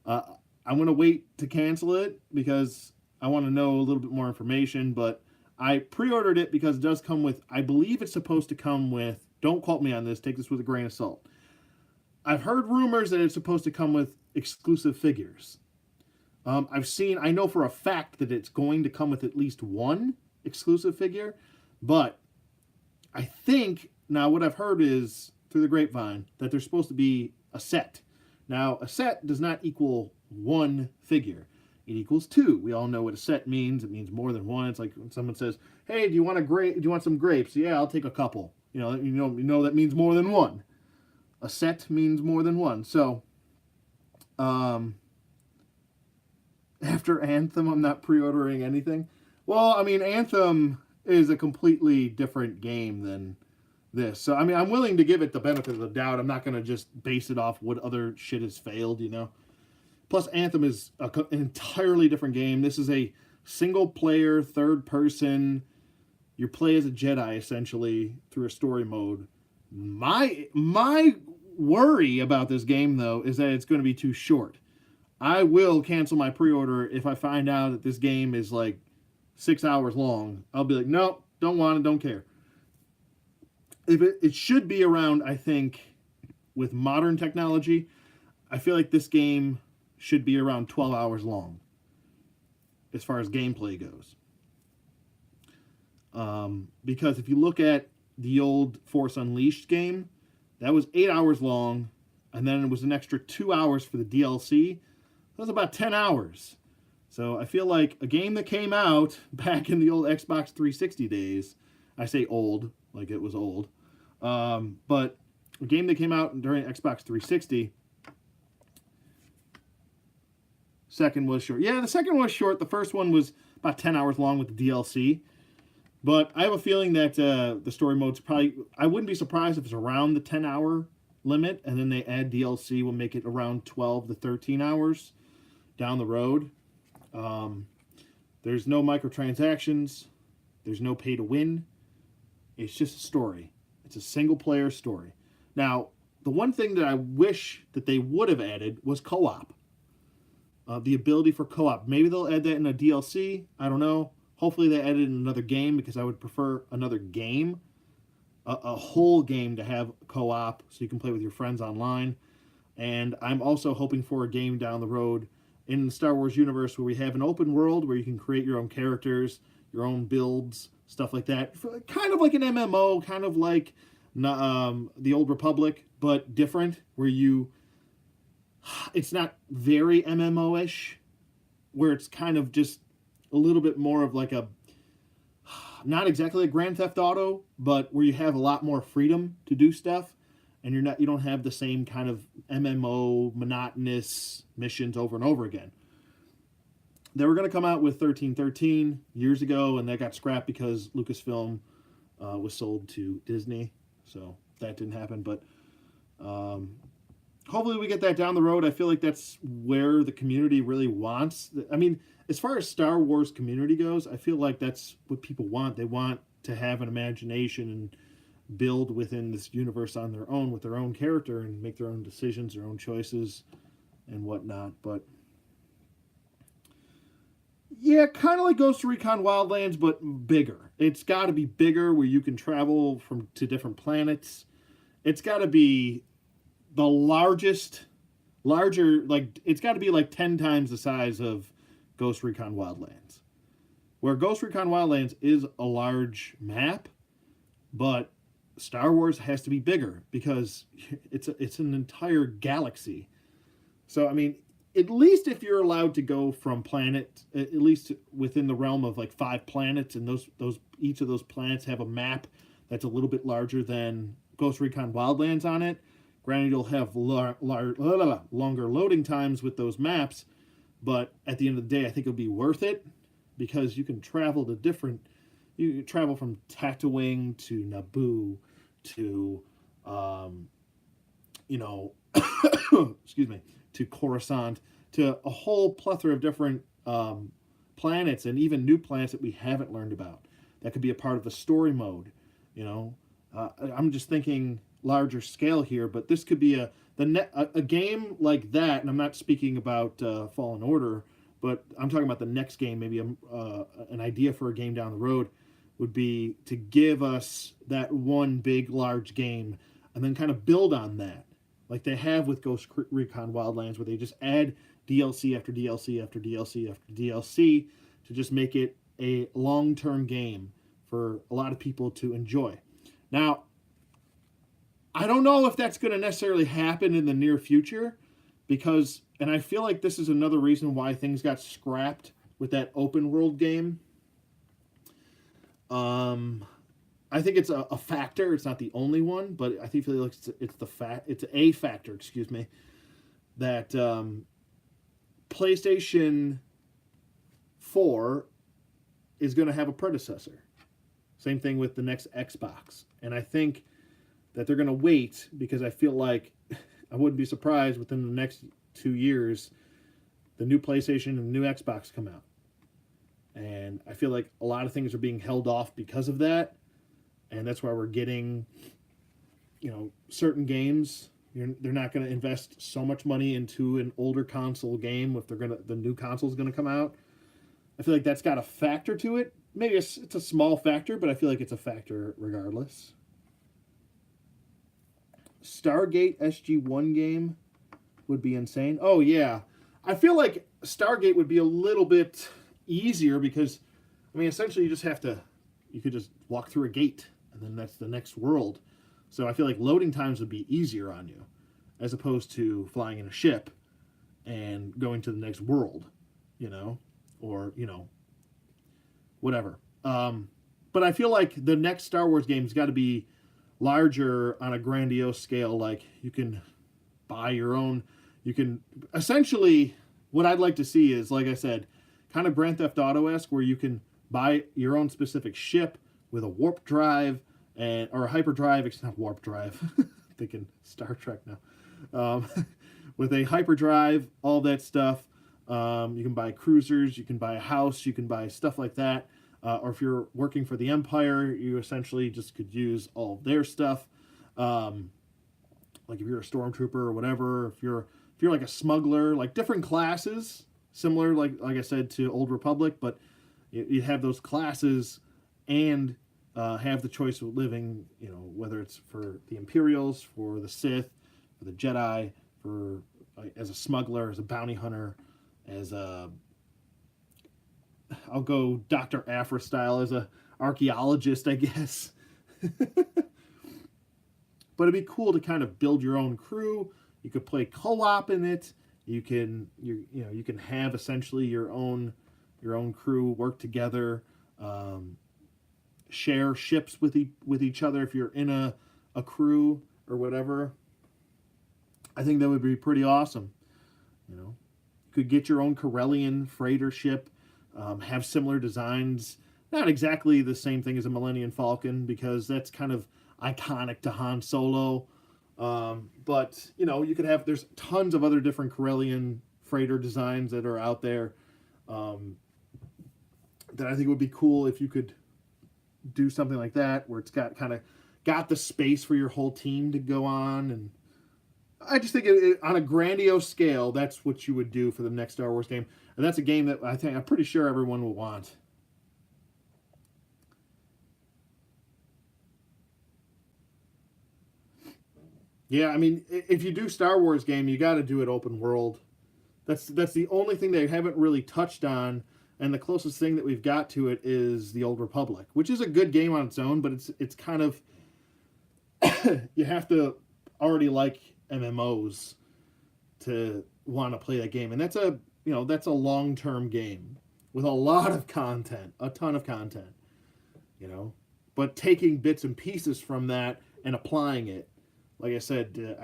I'm going to wait to cancel it, because I want to know a little bit more information. But I pre-ordered it because it does come with... I believe it's supposed to come with... Don't quote me on this. Take this with a grain of salt. I've heard rumors that it's supposed to come with exclusive figures. I know for a fact that it's going to come with at least one exclusive figure, but I think, now what I've heard is, through the grapevine, that there's supposed to be a set. Now, a set does not equal one figure. It equals two. We all know what a set means. It means more than one. It's like when someone says, hey, do you want some grapes? Yeah, I'll take a couple. You know that means more than one. A set means more than one. So, after Anthem, I'm not pre-ordering anything. Well, I mean, Anthem is a completely different game than this. So, I mean, I'm willing to give it the benefit of the doubt. I'm not going to just base it off what other shit has failed, you know. Plus, Anthem is an entirely different game. This is a single-player, third-person. You play as a Jedi, essentially, through a story mode. My worry about this game, though, is that it's going to be too short. I will cancel my pre-order if I find out that this game is like 6 hours long. I'll be like, nope, don't want it, don't care. If it should be around, I think, with modern technology, I feel like this game should be around 12 hours long as far as gameplay goes. Because if you look at the old Force Unleashed game, that was 8 hours long, and then it was an extra 2 hours for the DLC. That was about 10 hours. So I feel like a game that came out back in the old Xbox 360 days, I say old, like it was old, but a game that came out during Xbox 360, second was short. Yeah, the second was short. The first one was about 10 hours long with the DLC. But I have a feeling that the story mode's probably... I wouldn't be surprised if it's around the 10-hour limit, and then they add DLC, will make it around 12 to 13 hours down the road. There's no microtransactions. There's no pay to win. It's just a story. It's a single-player story. Now, the one thing that I wish that they would have added was co-op. The ability for co-op. Maybe they'll add that in a DLC. I don't know. Hopefully they add it in another game, because I would prefer another game. A whole game to have co-op so you can play with your friends online. And I'm also hoping for a game down the road in the Star Wars universe where we have an open world where you can create your own characters, your own builds, stuff like that. Kind of like an MMO, kind of like the Old Republic, but different, where it's not very MMO-ish, where it's kind of just a little bit more of like not exactly a Grand Theft Auto, but where you have a lot more freedom to do stuff, and you don't have the same kind of MMO monotonous missions over and over again. They were going to come out with 1313 years ago, and that got scrapped because Lucasfilm was sold to Disney, so that didn't happen. But hopefully we get that down the road. I feel like that's where the community really wants. I mean, as far as Star Wars community goes, I feel like that's what people want. They want to have an imagination and build within this universe on their own with their own character and make their own decisions, their own choices, and whatnot. But yeah, kind of like Ghost Recon Wildlands, but bigger. It's got to be bigger, where you can travel to different planets. It's got to be the larger, like, it's got to be like 10 times the size of Ghost Recon Wildlands. Where Ghost Recon Wildlands is a large map, but Star Wars has to be bigger because it's an entire galaxy So I mean, at least if you're allowed to go from planet, at least within the realm of like 5 planets, and those each of those planets have a map that's a little bit larger than Ghost Recon Wildlands on it. Granted, you'll have longer loading times with those maps, but at the end of the day, I think it'll be worth it because you can travel to different. You can travel from Tatooine to Naboo to, you know, excuse me, to Coruscant, to a whole plethora of different planets and even new planets that we haven't learned about. That could be a part of the story mode. You know, I'm just thinking larger scale here, but this could be a game like that. And I'm not speaking about Fallen Order, but I'm talking about the next game. Maybe an idea for a game down the road would be to give us that one big large game and then kind of build on that, like they have with Ghost Recon Wildlands, where they just add DLC after DLC after DLC after DLC to just make it a long-term game for a lot of people to enjoy. Now, I don't know if that's going to necessarily happen in the near future because, and I feel like this is another reason why things got scrapped with that open world game. I think it's a factor. It's not the only one, but I think it's a factor. Excuse me. That PlayStation 4 is going to have a predecessor. Same thing with the next Xbox, and I think that they're going to wait because I feel like I wouldn't be surprised within the next 2 years the new PlayStation and the new Xbox come out. And I feel like a lot of things are being held off because of that. And that's why we're getting, certain games. They're not going to invest so much money into an older console game if the new console is going to come out. I feel like that's got a factor to it. Maybe it's a small factor, but I feel like it's a factor regardless. Stargate SG-1 game would be insane. Oh, yeah. I feel like Stargate would be a little bit easier because, essentially you could just walk through a gate and then that's the next world. So I feel like loading times would be easier on you as opposed to flying in a ship and going to the next world, or, whatever. But I feel like the next Star Wars game's got to be larger on a grandiose scale. Like you can buy your own, essentially what I'd like to see is, like I said, kind of Grand Theft Auto-esque where you can buy your own specific ship with a warp drive or a hyperdrive. It's not warp drive. Thinking Star Trek now. With a hyperdrive, all that stuff. You can buy cruisers, you can buy a house, you can buy stuff like that. Or if you're working for the Empire, you essentially just could use all of their stuff. Like if you're a stormtrooper or whatever, if you're like a smuggler, like different classes, similar like I said to Old Republic, but you have those classes and have the choice of living, whether it's for the Imperials, for the Sith, for the Jedi, for as a smuggler, as a bounty hunter, as I'll go Dr. Aphra style as a archaeologist, I guess. But it'd be cool to kind of build your own crew. You could play co-op in it. You can have essentially your own crew work together, share ships with each other if you're in a crew or whatever. I think that would be pretty awesome. You could get your own Corellian freighter ship, have similar designs. Not exactly the same thing as a Millennium Falcon because that's kind of iconic to Han Solo. But, you could have, there's tons of other different Corellian freighter designs that are out there that I think would be cool if you could do something like that where it's got the space for your whole team to go on. And I just think on a grandiose scale, that's what you would do for the next Star Wars game. And that's a game that I'm pretty sure everyone will want. Yeah, if you do Star Wars game, you got to do it open world. That's the only thing they haven't really touched on, and the closest thing that we've got to it is the Old Republic, which is a good game on its own, but it's kind of you have to already like MMOs to want to play that game. And that's a, that's a long-term game with a lot of content, a ton of content, but taking bits and pieces from that and applying it. Like I said,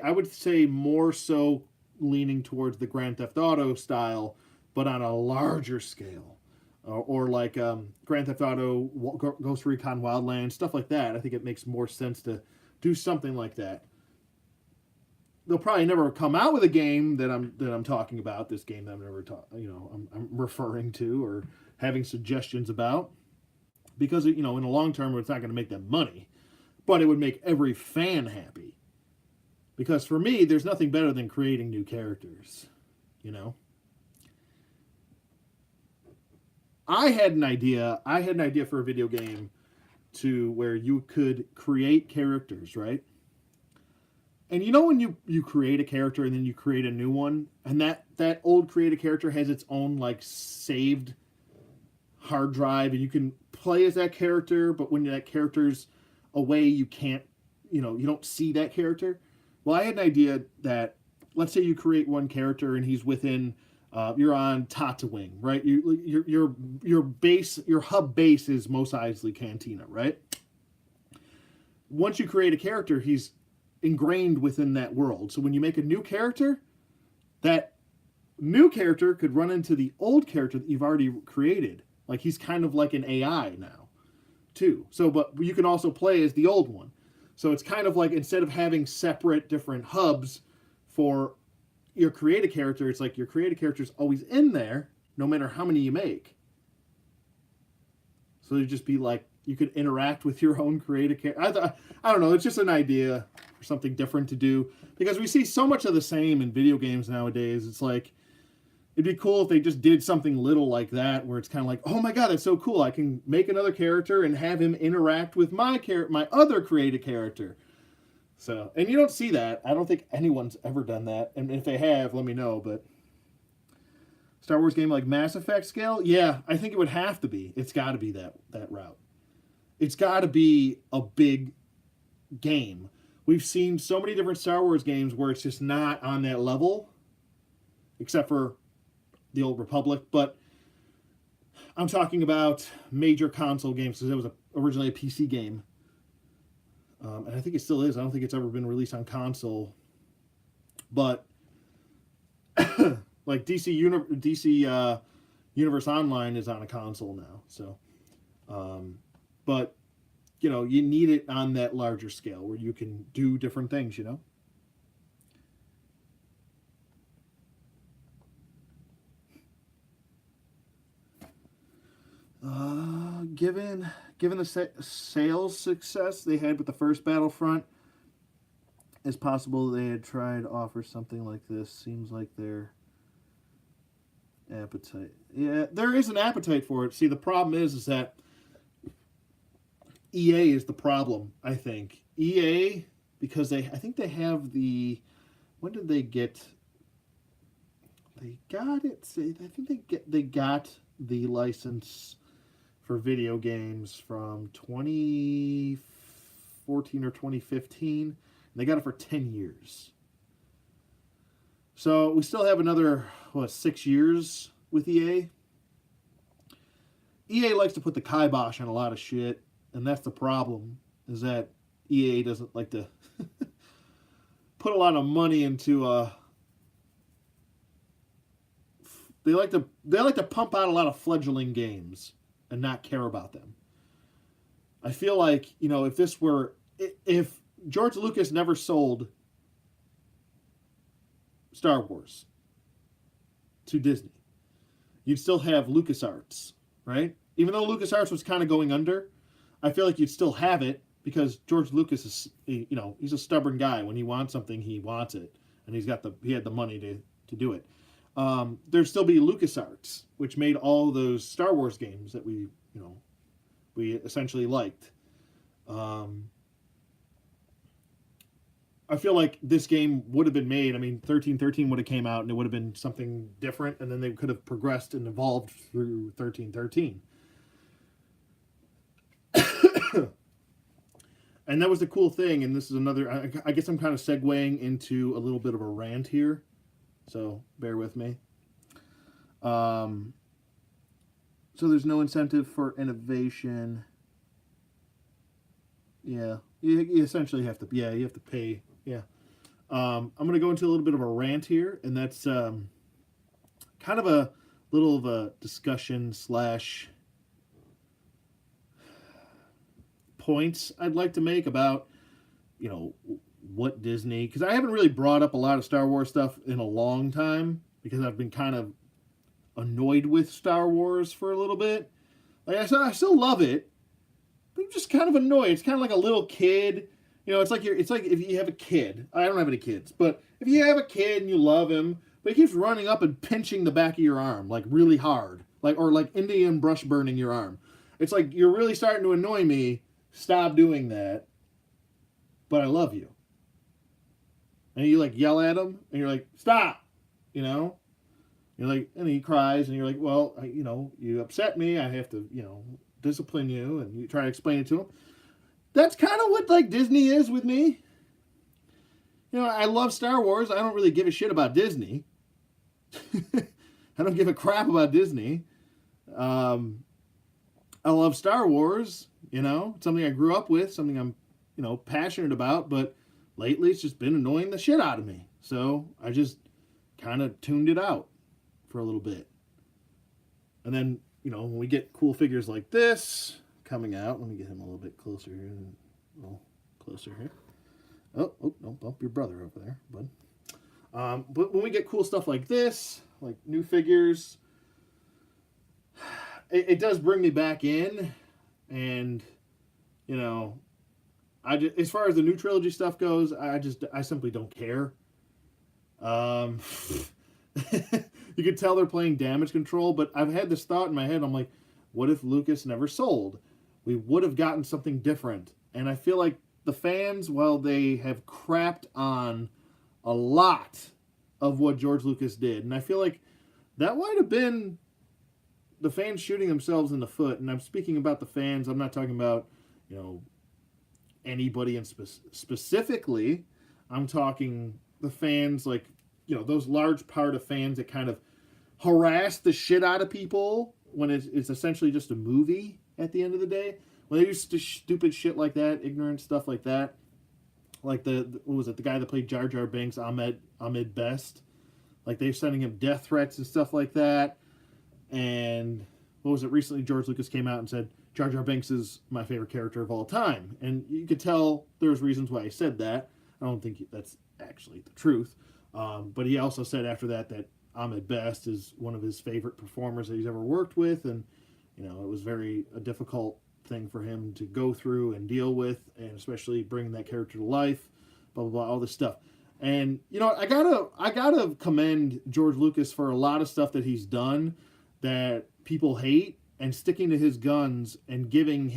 I would say more so leaning towards the Grand Theft Auto style, but on a larger scale, or like Grand Theft Auto, Ghost Recon Wildlands, stuff like that. I think it makes more sense to do something like that. They'll probably never come out with a game that I'm talking about. This game that I'm referring to or having suggestions about, because in the long term it's not going to make them money, but it would make every fan happy. Because for me, there's nothing better than creating new characters. I had an idea for a video game to where you could create characters, right? And when you create a character and then you create a new one, and that old created character has its own like saved hard drive, and you can play as that character, but when that character's away, you can't, you don't see that character. Well, I had an idea that, let's say you create one character and he's within, you're on Tatooine, right? Your base, your hub base is Mos Eisley Cantina, right? Once you create a character, he's ingrained within that world. So when you make a new character, that new character could run into the old character that you've already created. Like he's kind of like an AI now, too. So, but you can also play as the old one. So it's kind of like, instead of having separate different hubs for your creative character, it's like your creative character is always in there, no matter how many you make. So it'd just be like, you could interact with your own creative character. I don't know. It's just an idea for something different to do, because we see so much of the same in video games nowadays. It's like, it'd be cool if they just did something little like that, where it's kind of like, oh my God, that's so cool. I can make another character and have him interact with my other creative character. So, and you don't see that. I don't think anyone's ever done that. And if they have, let me know. But Star Wars game like Mass Effect scale? Yeah, I think it would have to be. It's got to be that route. It's got to be a big game. We've seen so many different Star Wars games where it's just not on that level, except for the Old Republic. But I'm talking about major console games, because it was originally a PC game. And I think it still is. I don't think it's ever been released on console. But like DC Universe Online is on a console now. So, but you need it on that larger scale where you can do different things. Given the sales success they had with the first Battlefront, it's possible they had tried to offer something like this. Seems like their appetite. Yeah, there is an appetite for it. See, the problem is that EA is the problem, I think. EA, because I think they have the, when did they get, they got it, I think they got the license for video games from 2014 or 2015. And they got it for 10 years. So we still have another, 6 years with EA. EA likes to put the kibosh on a lot of shit, and that's the problem, is that EA doesn't like to put a lot of money into they like to pump out a lot of fledgling games and not care about them. I feel like, if George Lucas never sold Star Wars to Disney, you'd still have LucasArts, right? Even though LucasArts was kind of going under, I feel like you'd still have it, because George Lucas is, he's a stubborn guy. When he wants something, he wants it, and he had the money to do it. There'd still be LucasArts, which made all those Star Wars games that we essentially liked. I feel like this game would have been made. 1313 would have came out, and it would have been something different, and then they could have progressed and evolved through 1313. And that was the cool thing, and this is another, I guess I'm kind of segueing into a little bit of a rant here. so bear with me. So there's no incentive for innovation. Yeah, you essentially have to. Yeah, you have to pay. Yeah. I'm going to go into a little bit of a rant here, and that's kind of a little of a discussion slash points I'd like to make about, what Disney, because I haven't really brought up a lot of Star Wars stuff in a long time because I've been kind of annoyed with Star Wars for a little bit. Like I still love it, but I'm just kind of annoyed. It's kind of like a little kid. It's like if you have a kid. I don't have any kids, but if you have a kid and you love him, but he keeps running up and pinching the back of your arm like really hard, or like Indian brush burning your arm. It's like you're really starting to annoy me. Stop doing that. But I love you. And you like yell at him, and you're like, stop. You're like, and he cries, and you're like, well, you upset me. I have to, discipline you, and you try to explain it to him. That's kind of what like Disney is with me. I love Star Wars. I don't really give a shit about Disney. I don't give a crap about Disney. I love Star Wars. It's something I grew up with, something I'm, passionate about. But lately, it's just been annoying the shit out of me. So I just kind of tuned it out for a little bit. And then, when we get cool figures like this coming out, let me get him a little bit closer here. A little closer here. Oh, don't bump your brother over there, bud. But when we get cool stuff like this, like new figures, it does bring me back in. And, as far as the new trilogy stuff goes, I simply don't care. You could tell they're playing damage control, but I've had this thought in my head. I'm like, what if Lucas never sold? We would have gotten something different. And I feel like the fans, while they have crapped on a lot of what George Lucas did, and I feel like that might have been the fans shooting themselves in the foot. And I'm speaking about the fans. I'm not talking about, anybody in specifically. I'm talking the fans, like, those large part of fans that kind of harass the shit out of people when it's essentially just a movie at the end of the day. When they do stupid shit like that, ignorant stuff like that. Like what was it, the guy that played Jar Jar Binks, Ahmed Best. Like they're sending him death threats and stuff like that. And what was it, recently George Lucas came out and said, Jar Jar Binks is my favorite character of all time. And you could tell there's reasons why he said that. I don't think that's actually the truth. But he also said after that Ahmed Best is one of his favorite performers that he's ever worked with. And, it was a difficult thing for him to go through and deal with, and especially bringing that character to life, blah, blah, blah, all this stuff. And, I gotta commend George Lucas for a lot of stuff that he's done that people hate, and sticking to his guns and giving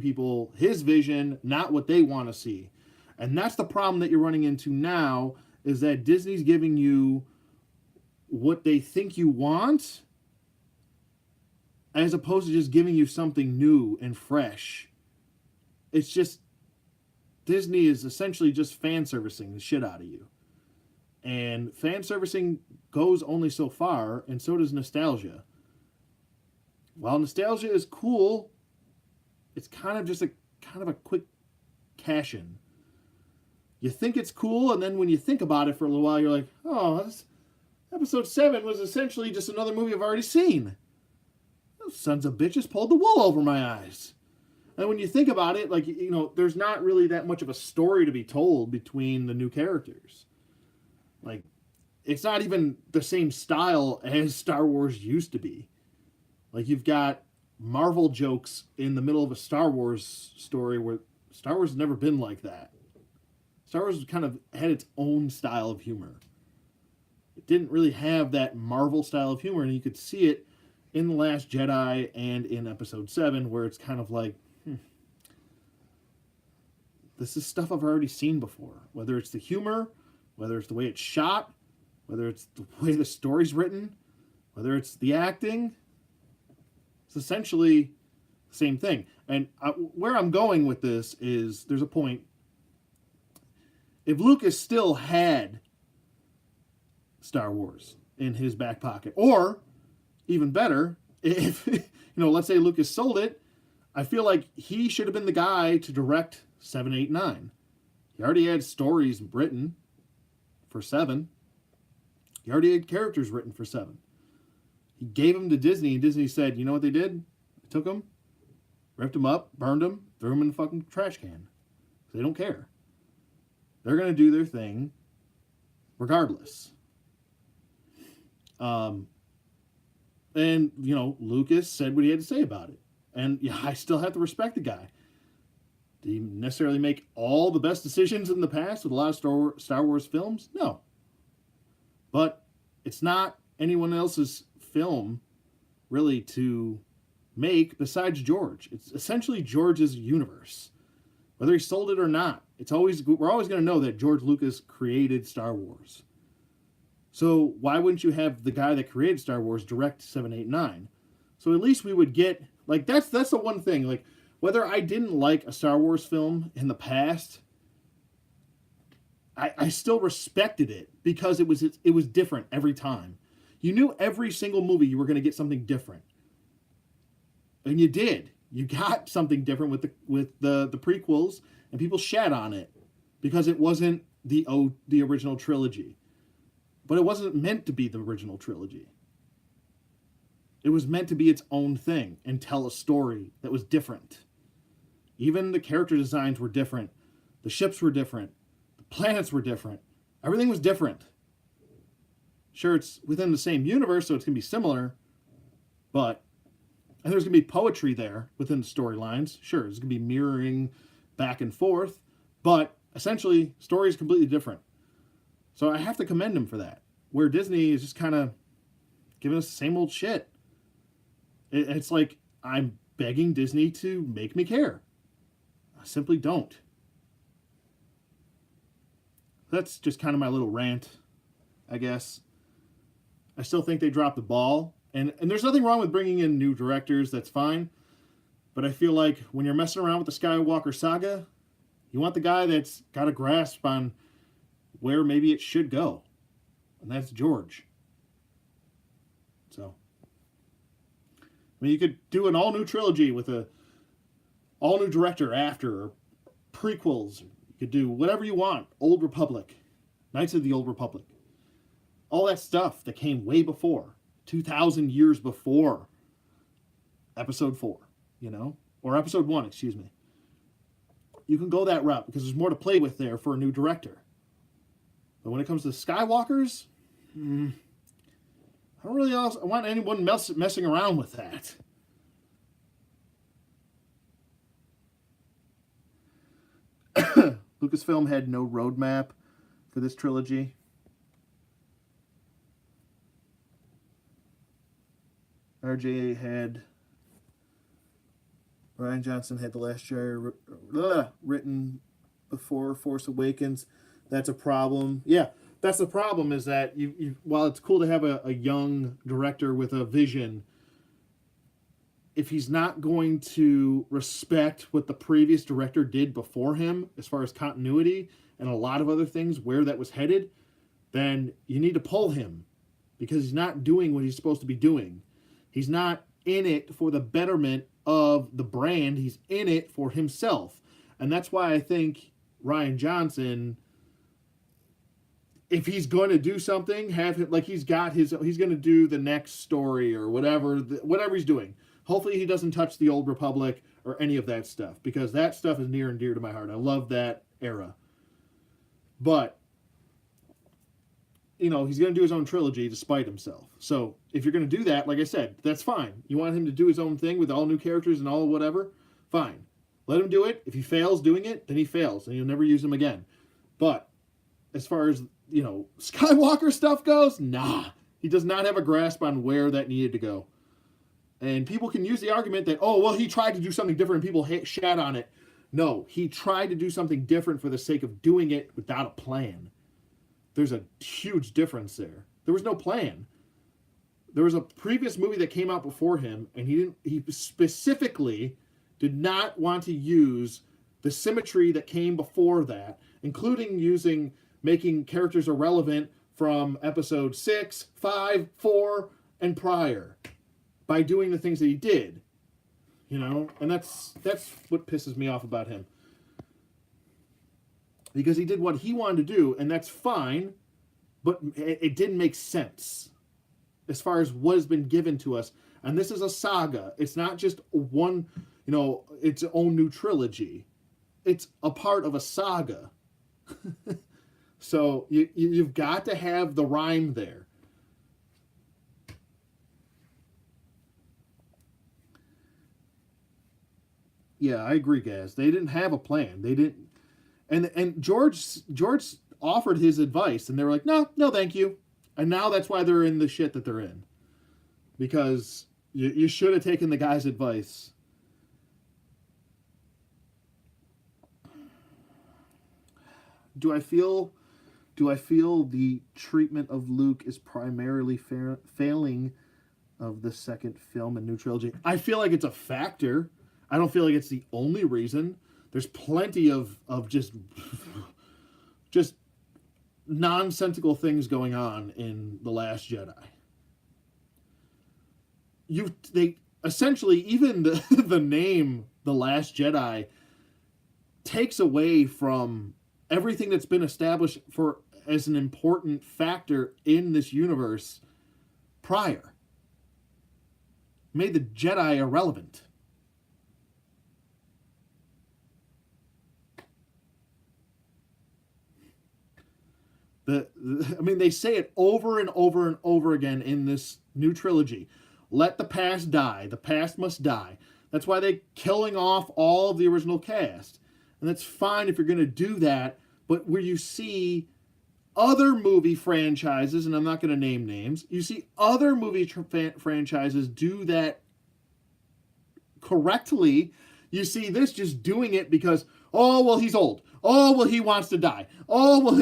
people his vision, not what they want to see. And that's the problem that you're running into now, is that Disney's giving you what they think you want, as opposed to just giving you something new and fresh. It's just, Disney is essentially just fan servicing the shit out of you. And fan servicing goes only so far, and so does nostalgia. While nostalgia is cool, it's kind of just a quick cash-in. You think it's cool, and then when you think about it for a little while, you're like, oh, episode 7 was essentially just another movie I've already seen. Those sons of bitches pulled the wool over my eyes. And when you think about it, like, there's not really that much of a story to be told between the new characters. Like, it's not even the same style as Star Wars used to be. Like, you've got Marvel jokes in the middle of a Star Wars story, where Star Wars has never been like that. Star Wars kind of had its own style of humor. It didn't really have that Marvel style of humor, and you could see it in The Last Jedi and in Episode 7, where it's kind of like, this is stuff I've already seen before. Whether it's the humor, whether it's the way it's shot, whether it's the way the story's written, whether it's the acting, it's essentially the same thing. And where I'm going with this is, there's a point. If Lucas still had Star Wars in his back pocket. Or, even better, if, let's say Lucas sold it, I feel like he should have been the guy to direct 7, 8, 9. He already had stories written for 7. He already had characters written for 7. He gave them to Disney, and Disney said, you know what they did? They took them, ripped them up, burned them, threw them in the fucking trash can. They don't care. They're going to do their thing regardless. And, Lucas said what he had to say about it. And yeah, I still have to respect the guy. Did he necessarily make all the best decisions in the past with a lot of Star Wars films? No. But it's not anyone else's film, really, to make besides George. It's essentially George's universe. Whether he sold it or not, we're always going to know that George Lucas created Star Wars. So why wouldn't you have the guy that created Star Wars direct 7, 8, 9? So at least we would get, that's the one thing. Whether I didn't like a Star Wars film in the past, I still respected it because it was different every time. You knew every single movie you were going to get something different. And you did. You got something different with the prequels, and people shat on it because it wasn't the original trilogy. But it wasn't meant to be the original trilogy. It was meant to be its own thing and tell a story that was different. Even the character designs were different. The ships were different. The planets were different. Everything was different. Sure, it's within the same universe, so it's going to be similar, and there's going to be poetry there within the storylines. Sure, it's going to be mirroring back and forth, but essentially, story is completely different. So I have to commend him for that. Where Disney is just kind of giving us the same old shit. It's like I'm begging Disney to make me care. I simply don't. That's just kind of my little rant, I guess. I still think they dropped the ball. And there's nothing wrong with bringing in new directors. That's fine. But I feel like when you're messing around with the Skywalker saga, you want the guy that's got a grasp on where maybe it should go. And that's George. So, you could do an all-new trilogy with a all-new director after, or prequels. You could do whatever you want. Old Republic. Knights of the Old Republic. All that stuff that came way before. 2,000 years before Episode 4, Or Episode 1, excuse me. You can go that route because there's more to play with there for a new director. But when it comes to Skywalkers, I don't really want anyone messing around with that. Lucasfilm had no roadmap for this trilogy. RJ had... Rian Johnson had The Last Jedi written before Force Awakens. That's a problem. Yeah, that's the problem, is that while it's cool to have a young director with a vision, if he's not going to respect what the previous director did before him, as far as continuity and a lot of other things, where that was headed, then you need to pull him, because he's not doing what he's supposed to be doing. He's not in it for the betterment of the brand. He's in it for himself. And that's why I think Rian Johnson, if he's going to do something, have him, he's going to do the next story or whatever he's doing. Hopefully he doesn't touch the Old Republic or any of that stuff, because that stuff is near and dear to my heart. I love that era. But he's going to do his own trilogy despite himself. So if you're going to do that, like I said, that's fine. You want him to do his own thing with all new characters and all whatever? Fine. Let him do it. If he fails doing it, then he fails, and you'll never use him again. But as far as, Skywalker stuff goes, nah. He does not have a grasp on where that needed to go. And people can use the argument that, he tried to do something different and people shat on it. No, he tried to do something different for the sake of doing it without a plan. There's a huge difference there. There was no plan. There was a previous movie that came out before him, and he specifically did not want to use the symmetry that came before that, including making characters irrelevant from episode 6, 5, 4, and prior by doing the things that he did. You know, and that's what pisses me off about him. Because he did what he wanted to do, and that's fine, but it didn't make sense as far as what has been given to us. And this is a saga. It's not just one, you know, its own new trilogy. It's a part of a saga. So you've got to have the rhyme there. Yeah, I agree, Gaz. They didn't have a plan. They didn't, and George offered his advice, and they were like, no, thank you. And now that's why they're in the shit that they're in, because you should have taken the guy's advice. Do I feel the treatment of Luke is primarily failing of the second film and new trilogy? I feel like it's a factor. I don't feel like it's the only reason. There's plenty of just nonsensical things going on in The Last Jedi. They essentially, even the name The Last Jedi takes away from everything that's been established as an important factor in this universe prior. Made the Jedi irrelevant. I mean, they say it over and over and over again in this new trilogy. Let the past die. The past must die. That's why they're killing off all of the original cast. And that's fine if you're going to do that. But where you see other movie franchises, and I'm not going to name names, you see other movie franchises do that correctly. You see this just doing it because, oh, well, he's old. Oh, well, he wants to die. Oh, well,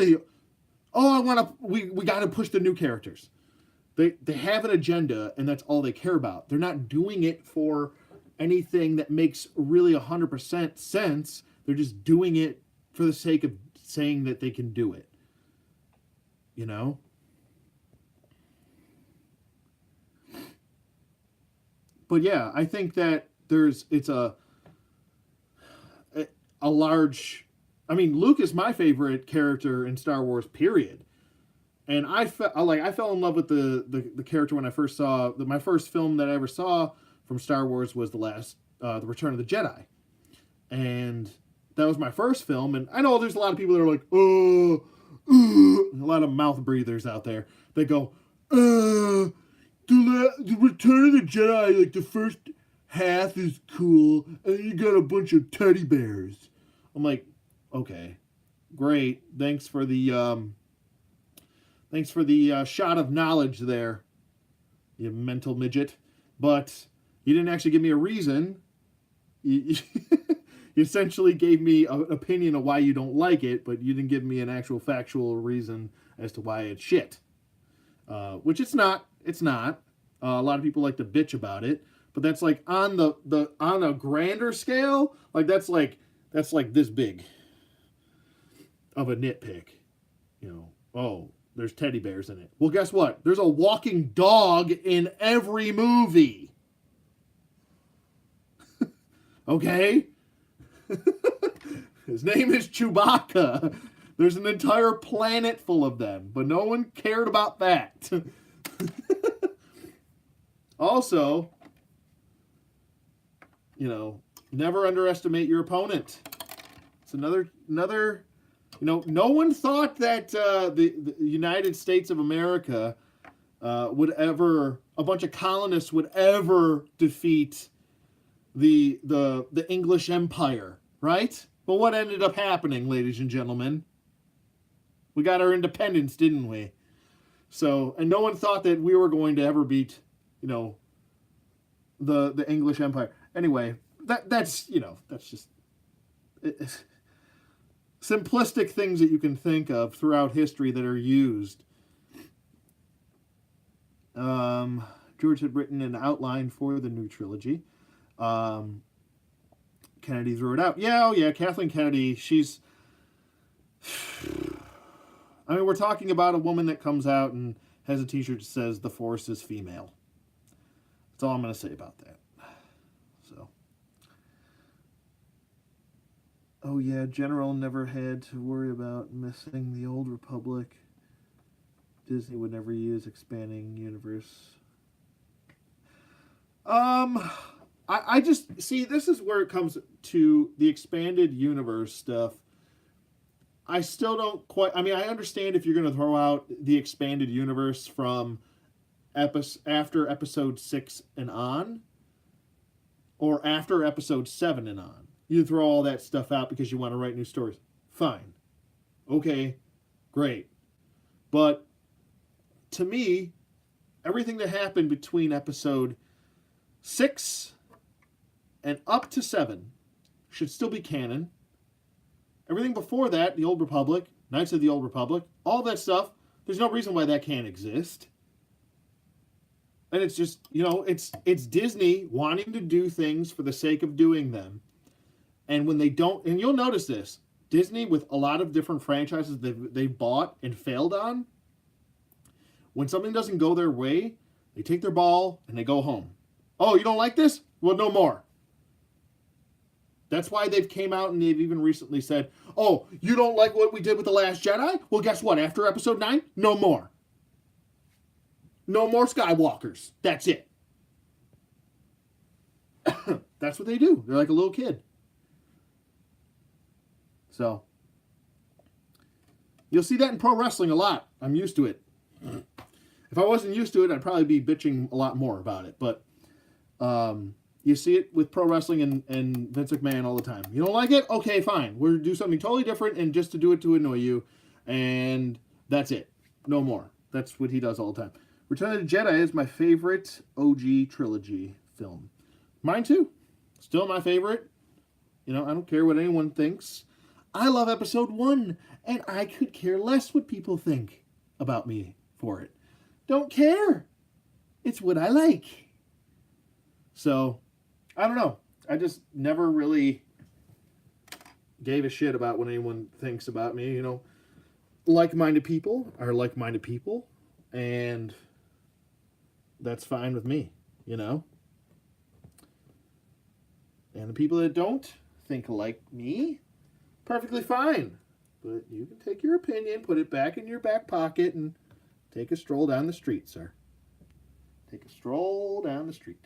we got to push the new characters. They have an agenda, and that's all they care about. They're not doing it for anything that makes really 100% sense. They're just doing it for the sake of saying that they can do it. You know? But yeah, I think that it's a large... I mean, Luke is my favorite character in Star Wars, period. And I fell in love with the character when I first saw... My first film that I ever saw from Star Wars was The Return of the Jedi. And that was my first film. And I know there's a lot of people that are like, a lot of mouth breathers out there. They go, the Return of the Jedi, like the first half is cool, and you got a bunch of teddy bears. I'm like, okay, great. Thanks for the shot of knowledge there, you mental midget. But you didn't actually give me a reason. You essentially gave me an opinion of why you don't like it, but you didn't give me an actual factual reason as to why it's shit. Which it's not. It's not. A lot of people like to bitch about it, but that's like on a grander scale, like that's like this big of a nitpick. You know, oh, there's teddy bears in it. Well, guess what? There's a walking dog in every movie. Okay? His name is Chewbacca. There's an entire planet full of them, but no one cared about that. Also, you know, never underestimate your opponent. It's another, you know, no one thought that the United States of America would ever, a bunch of colonists would ever defeat the English Empire, right? But what ended up happening, ladies and gentlemen? We got our independence, didn't we? So, and no one thought that we were going to ever beat, you know, the English Empire. Anyway, that's you know, that's just simplistic things that you can think of throughout history that are used. George had written an outline for the new trilogy. Kennedy threw it out. Yeah, Kathleen Kennedy, she's... I mean, we're talking about a woman that comes out and has a t-shirt that says the Force is female. That's all I'm going to say about that. So. Oh yeah, General never had to worry about missing the Old Republic. Disney would never use expanding universe. I just see, this is where it comes to the expanded universe stuff. I still don't quite. I mean, I understand if you're going to throw out the expanded universe from after episode 6 and on, or after episode 7 and on. You throw all that stuff out because you want to write new stories. Fine. Okay. Great. But to me, everything that happened between episode 6 and up to 7 should still be canon. Everything before that, the Old Republic, Knights of the Old Republic, all that stuff, there's no reason why that can't exist. And it's just, it's Disney wanting to do things for the sake of doing them. And when they don't, and you'll notice this, Disney, with a lot of different franchises they've bought and failed on, when something doesn't go their way, they take their ball and they go home. Oh, you don't like this? Well, no more. That's why they've came out and they've even recently said, oh, you don't like what we did with The Last Jedi? Well, guess what? After episode 9, no more. No more Skywalkers. That's it. That's what they do. They're like a little kid. So, you'll see that in pro wrestling a lot. I'm used to it. If I wasn't used to it, I'd probably be bitching a lot more about it. But you see it with pro wrestling and Vince McMahon all the time. You don't like it? Okay, fine. We'll do something totally different and just to do it to annoy you. And that's it. No more. That's what he does all the time. Return of the Jedi is my favorite OG trilogy film. Mine too. Still my favorite. I don't care what anyone thinks. I love episode 1, and I could care less what people think about me for it. Don't care. It's what I like. So, I don't know. I just never really gave a shit about what anyone thinks about me. Like-minded people are like-minded people, and that's fine with me, And the people that don't think like me, perfectly fine. But you can take your opinion, put it back in your back pocket, and take a stroll down the street, sir. Take a stroll down the street.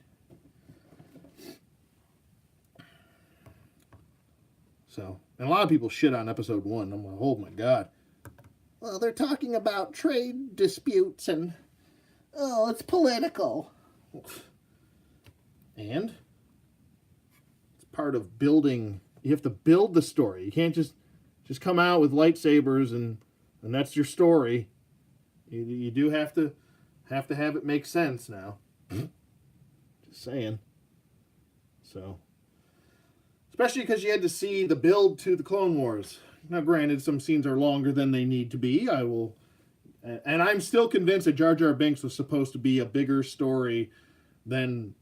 So, and a lot of people shit on episode 1. I'm like, oh my God. Well, they're talking about trade disputes and, oh, it's political. And it's part of building. You have to build the story. You can't just come out with lightsabers and that's your story. You do have to have it make sense now. Just saying. So, especially because you had to see the build to the Clone Wars. Now, granted, some scenes are longer than they need to be. And I'm still convinced that Jar Jar Binks was supposed to be a bigger story than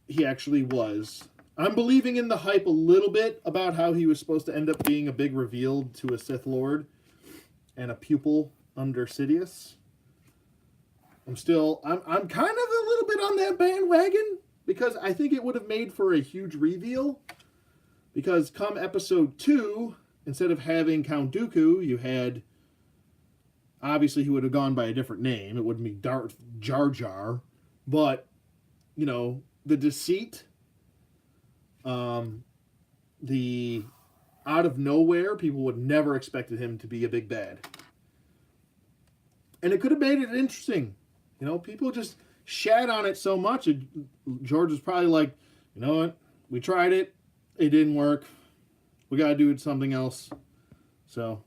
he actually was. I'm believing in the hype a little bit about how he was supposed to end up being a big reveal to a Sith Lord and a pupil under Sidious. I'm kind of a little bit on that bandwagon because I think it would have made for a huge reveal. Because come episode 2, instead of having Count Dooku, you had, obviously he would have gone by a different name. It wouldn't be Darth Jar Jar. But, the deceit, the out of nowhere, people would never expected him to be a big bad. And it could have made it interesting. People just shat on it so much. George was probably like, you know what? We tried it. It didn't work. We got to do something else. So,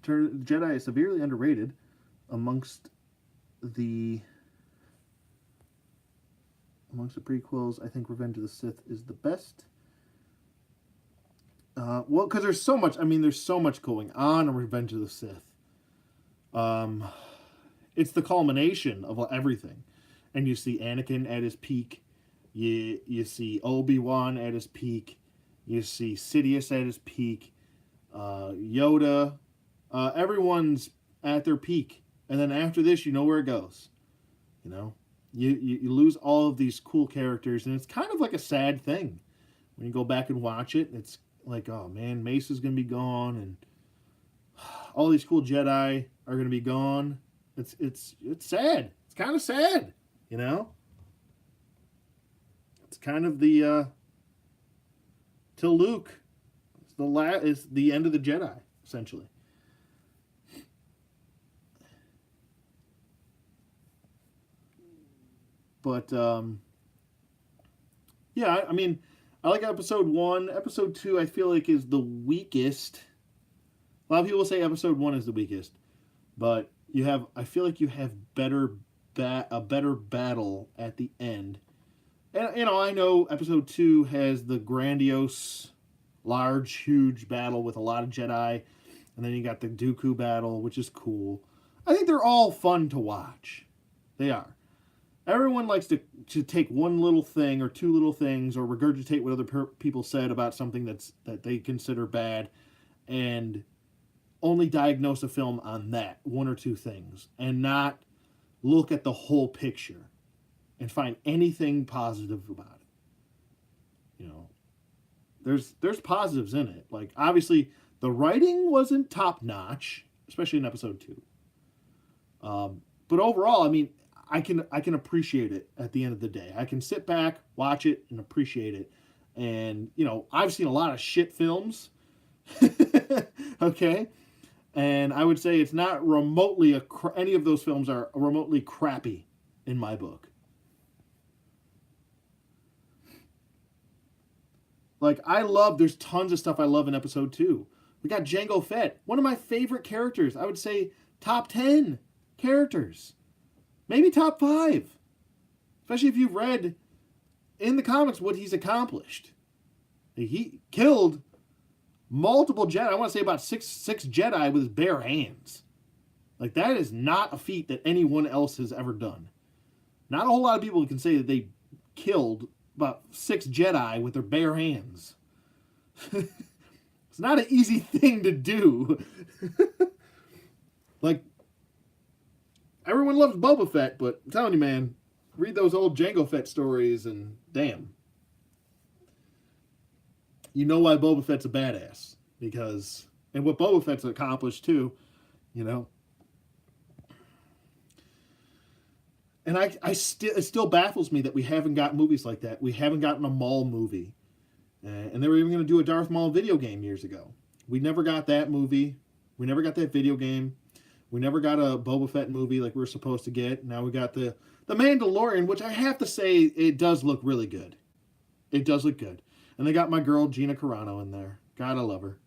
Jedi is severely underrated amongst the prequels. I think Revenge of the Sith is the best. Well, because there's so much. There's so much going on in Revenge of the Sith. It's the culmination of everything, and you see Anakin at his peak. You see Obi-Wan at his peak. You see Sidious at his peak. Yoda. Everyone's at their peak, and then after this, you know where it goes. You know, you lose all of these cool characters, and it's kind of like a sad thing when you go back and watch it. It's like, oh man, Mace's gonna be gone, and all these cool Jedi are gonna be gone. It's sad. It's kind of sad, you know. It's kind of the till Luke is the end of the Jedi essentially. But yeah, I mean, I like episode 1. Episode 2, I feel like is the weakest. A lot of people say episode 1 is the weakest, but I feel like you have a better battle at the end. And you know, I know episode 2 has the grandiose, large, huge battle with a lot of Jedi, and then you got the Dooku battle, which is cool. I think they're all fun to watch. They are. Everyone likes to take one little thing or two little things or regurgitate what other people said about something that they consider bad, and only diagnose a film on that one or two things and not look at the whole picture and find anything positive about it. You know, there's positives in it. Like obviously the writing wasn't top notch, especially in episode 2. But overall, I mean, I can appreciate it at the end of the day. I can sit back, watch it, and appreciate it. And you know, I've seen a lot of shit films. Okay. And I would say it's not remotely any of those films are remotely crappy in my book. Like there's tons of stuff I love in episode 2. We got Jango Fett, one of my favorite characters. I would say top 10 characters, maybe top 5, especially if you've read in the comics what he's accomplished. He killed multiple Jedi. I want to say about six Jedi with his bare hands. Like that is not a feat that anyone else has ever done. Not a whole lot of people can say that they killed about 6 Jedi with their bare hands. It's not an easy thing to do. Like everyone loves Boba Fett, but I'm telling you, man, read those old Jango Fett stories and damn. You know why Boba Fett's a badass. And what Boba Fett's accomplished too, you know. And it still baffles me that we haven't got movies like that. We haven't gotten a Maul movie. And they were even going to do a Darth Maul video game years ago. We never got that movie. We never got that video game. We never got a Boba Fett movie like we were supposed to get. Now we got the Mandalorian, which I have to say, it does look really good. It does look good. And they got my girl, Gina Carano, in there. God, I love her.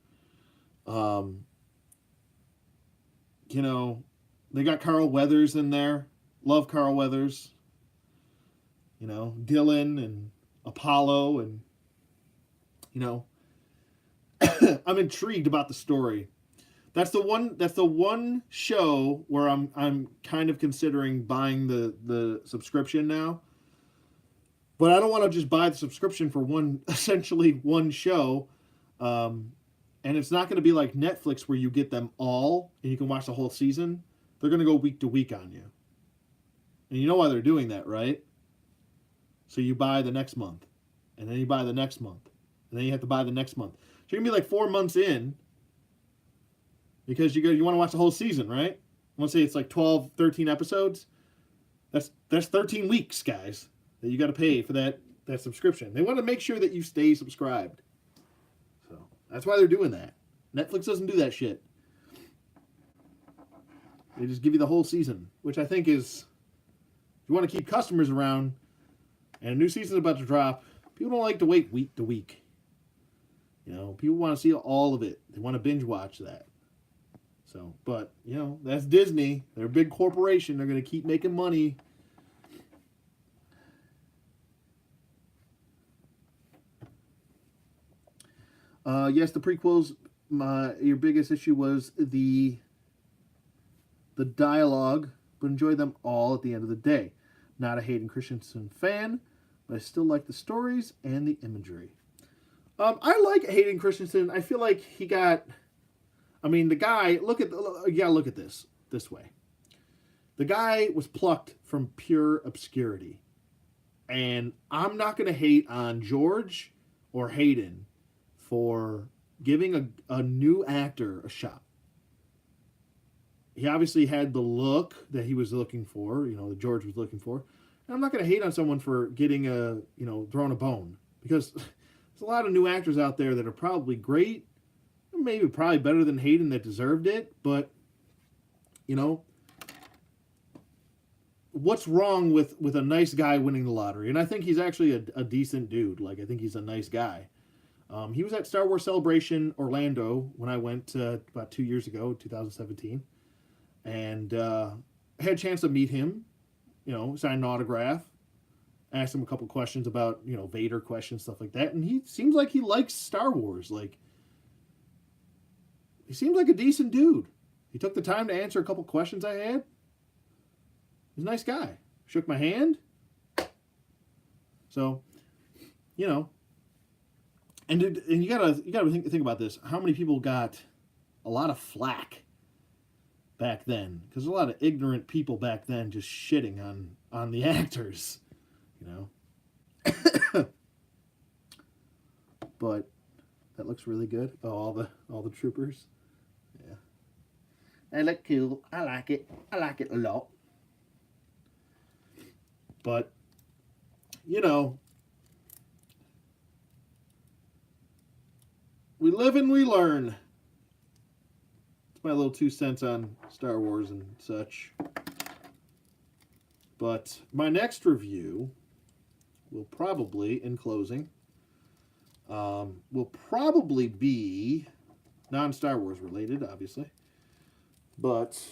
You know, they got Carl Weathers in there. Love Carl Weathers. You know, Dylan and Apollo and, you know, I'm intrigued about the story. That's the one show where I'm kind of considering buying the subscription now. But I don't want to just buy the subscription for essentially one show. And it's not going to be like Netflix where you get them all and you can watch the whole season. They're going to go week to week on you. And you know why they're doing that, right? So you buy the next month. And then you buy the next month. And then you have to buy the next month. So you're going to be like 4 months in. Because you want to watch the whole season, right? I want to say it's like 12, 13 episodes. That's 13 weeks, guys, that you got to pay for that subscription. They want to make sure that you stay subscribed. So that's why they're doing that. Netflix doesn't do that shit. They just give you the whole season, which I think is, if you want to keep customers around and a new season's about to drop, people don't like to wait week to week. You know, people want to see all of it. They want to binge watch that. So, but, you know, that's Disney. They're a big corporation. They're going to keep making money. Yes, the prequels, your biggest issue was the dialogue, but enjoy them all at the end of the day. Not a Hayden Christensen fan, but I still like the stories and the imagery. I like Hayden Christensen. I feel like he got I mean, the guy, you gotta look at this way. The guy was plucked from pure obscurity. And I'm not going to hate on George or Hayden for giving a new actor a shot. He obviously had the look that he was looking for, that George was looking for. And I'm not going to hate on someone for getting thrown a bone. Because there's a lot of new actors out there that are probably great. Maybe probably better than Hayden that deserved it. But, what's wrong with a nice guy winning the lottery? And I think he's actually a decent dude. Like, I think he's a nice guy. He was at Star Wars Celebration Orlando when I went about 2 years ago, 2017. And I had a chance to meet him, sign an autograph, ask him a couple questions about, Vader questions, stuff like that. And he seems like he likes Star Wars. Like, he seems like a decent dude. He took the time to answer a couple questions I had. He's a nice guy. Shook my hand. So, and you gotta think about this. How many people got a lot of flack back then? Because a lot of ignorant people back then just shitting on the actors, But that looks really good. Oh, all the troopers. Yeah, they look cool. I like it. I like it a lot. But, we live and we learn. It's my little 2 cents on Star Wars and such. But my next review will probably, in closing, will probably be non-Star Wars related, obviously. But...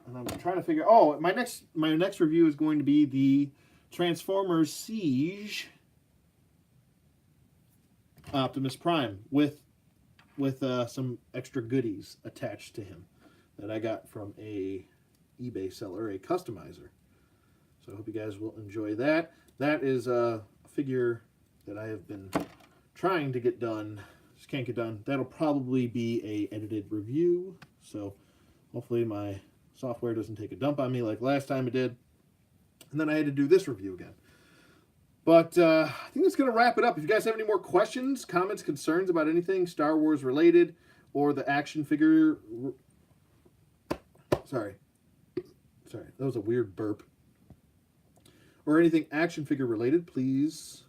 and I'm trying to figure... oh, my next review is going to be the Transformers Siege Optimus Prime with some extra goodies attached to him that I got from a eBay seller, a customizer. So I hope you guys will enjoy that. That is a figure that I have been trying to get done. Just can't get done. That'll probably be a edited review. So hopefully my software doesn't take a dump on me like last time it did. And then I had to do this review again. But I think that's going to wrap it up. If you guys have any more questions, comments, concerns about anything Star Wars related or the action figure... Sorry, that was a weird burp. Or anything action figure related, please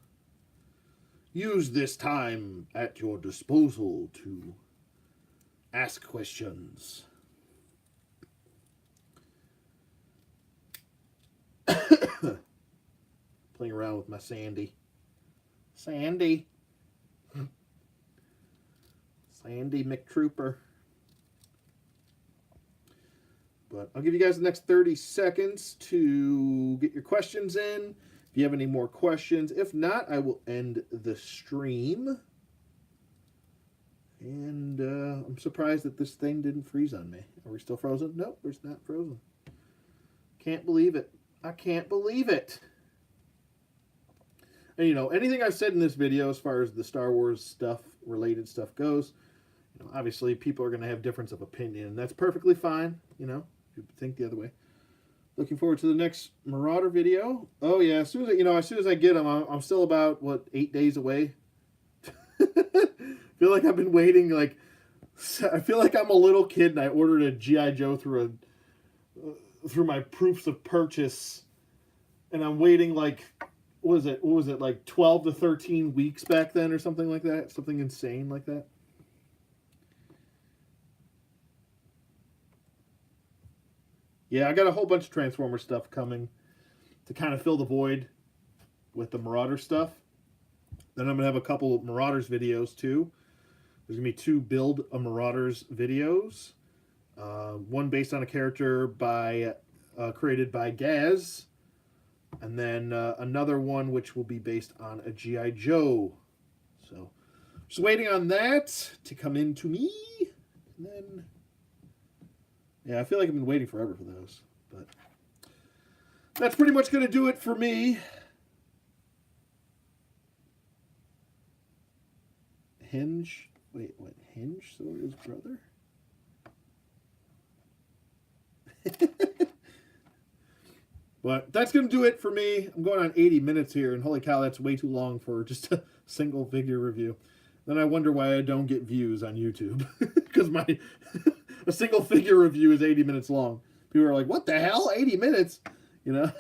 use this time at your disposal to ask questions. Playing around with my Sandy. Sandy McTrooper. But I'll give you guys the next 30 seconds to get your questions in. If you have any more questions. If not, I will end the stream. And I'm surprised that this thing didn't freeze on me. Are we still frozen? Nope, we're not frozen. Can't believe it. I can't believe it. And, anything I've said in this video as far as the Star Wars stuff, related stuff goes, obviously people are going to have difference of opinion. And that's perfectly fine, if you think the other way. Looking forward to the next Marauder video. Oh, yeah, as soon as I get them, I'm still about, 8 days away. I feel like I've been waiting, I feel like I'm a little kid and I ordered a G.I. Joe through my proofs of purchase. And I'm waiting, what was it, 12 to 13 weeks back then or something like that? Something insane like that. Yeah, I got a whole bunch of Transformer stuff coming to kind of fill the void with the Marauder stuff. Then I'm going to have a couple of Marauders videos too. There's going to be 2 Build a Marauders videos. One based on a character created by Gaz. And then another one which will be based on a G.I. Joe. So, just waiting on that to come in to me. And then, yeah, I feel like I've been waiting forever for those. But that's pretty much going to do it for me. Hinge? Wait, what? Hinge? So his brother? But that's going to do it for me. I'm going on 80 minutes here, and holy cow, that's way too long for just a single figure review. Then I wonder why I don't get views on YouTube, because a single figure review is 80 minutes long. People are like, what the hell, 80 minutes? You know?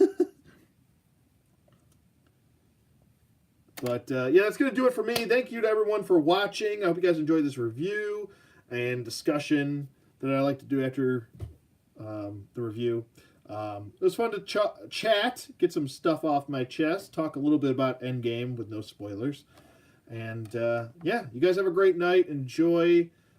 But, yeah, that's going to do it for me. Thank you to everyone for watching. I hope you guys enjoyed this review and discussion that I like to do after the review. It was fun to chat, get some stuff off my chest, talk a little bit about Endgame with no spoilers. And, yeah, you guys have a great night. Enjoy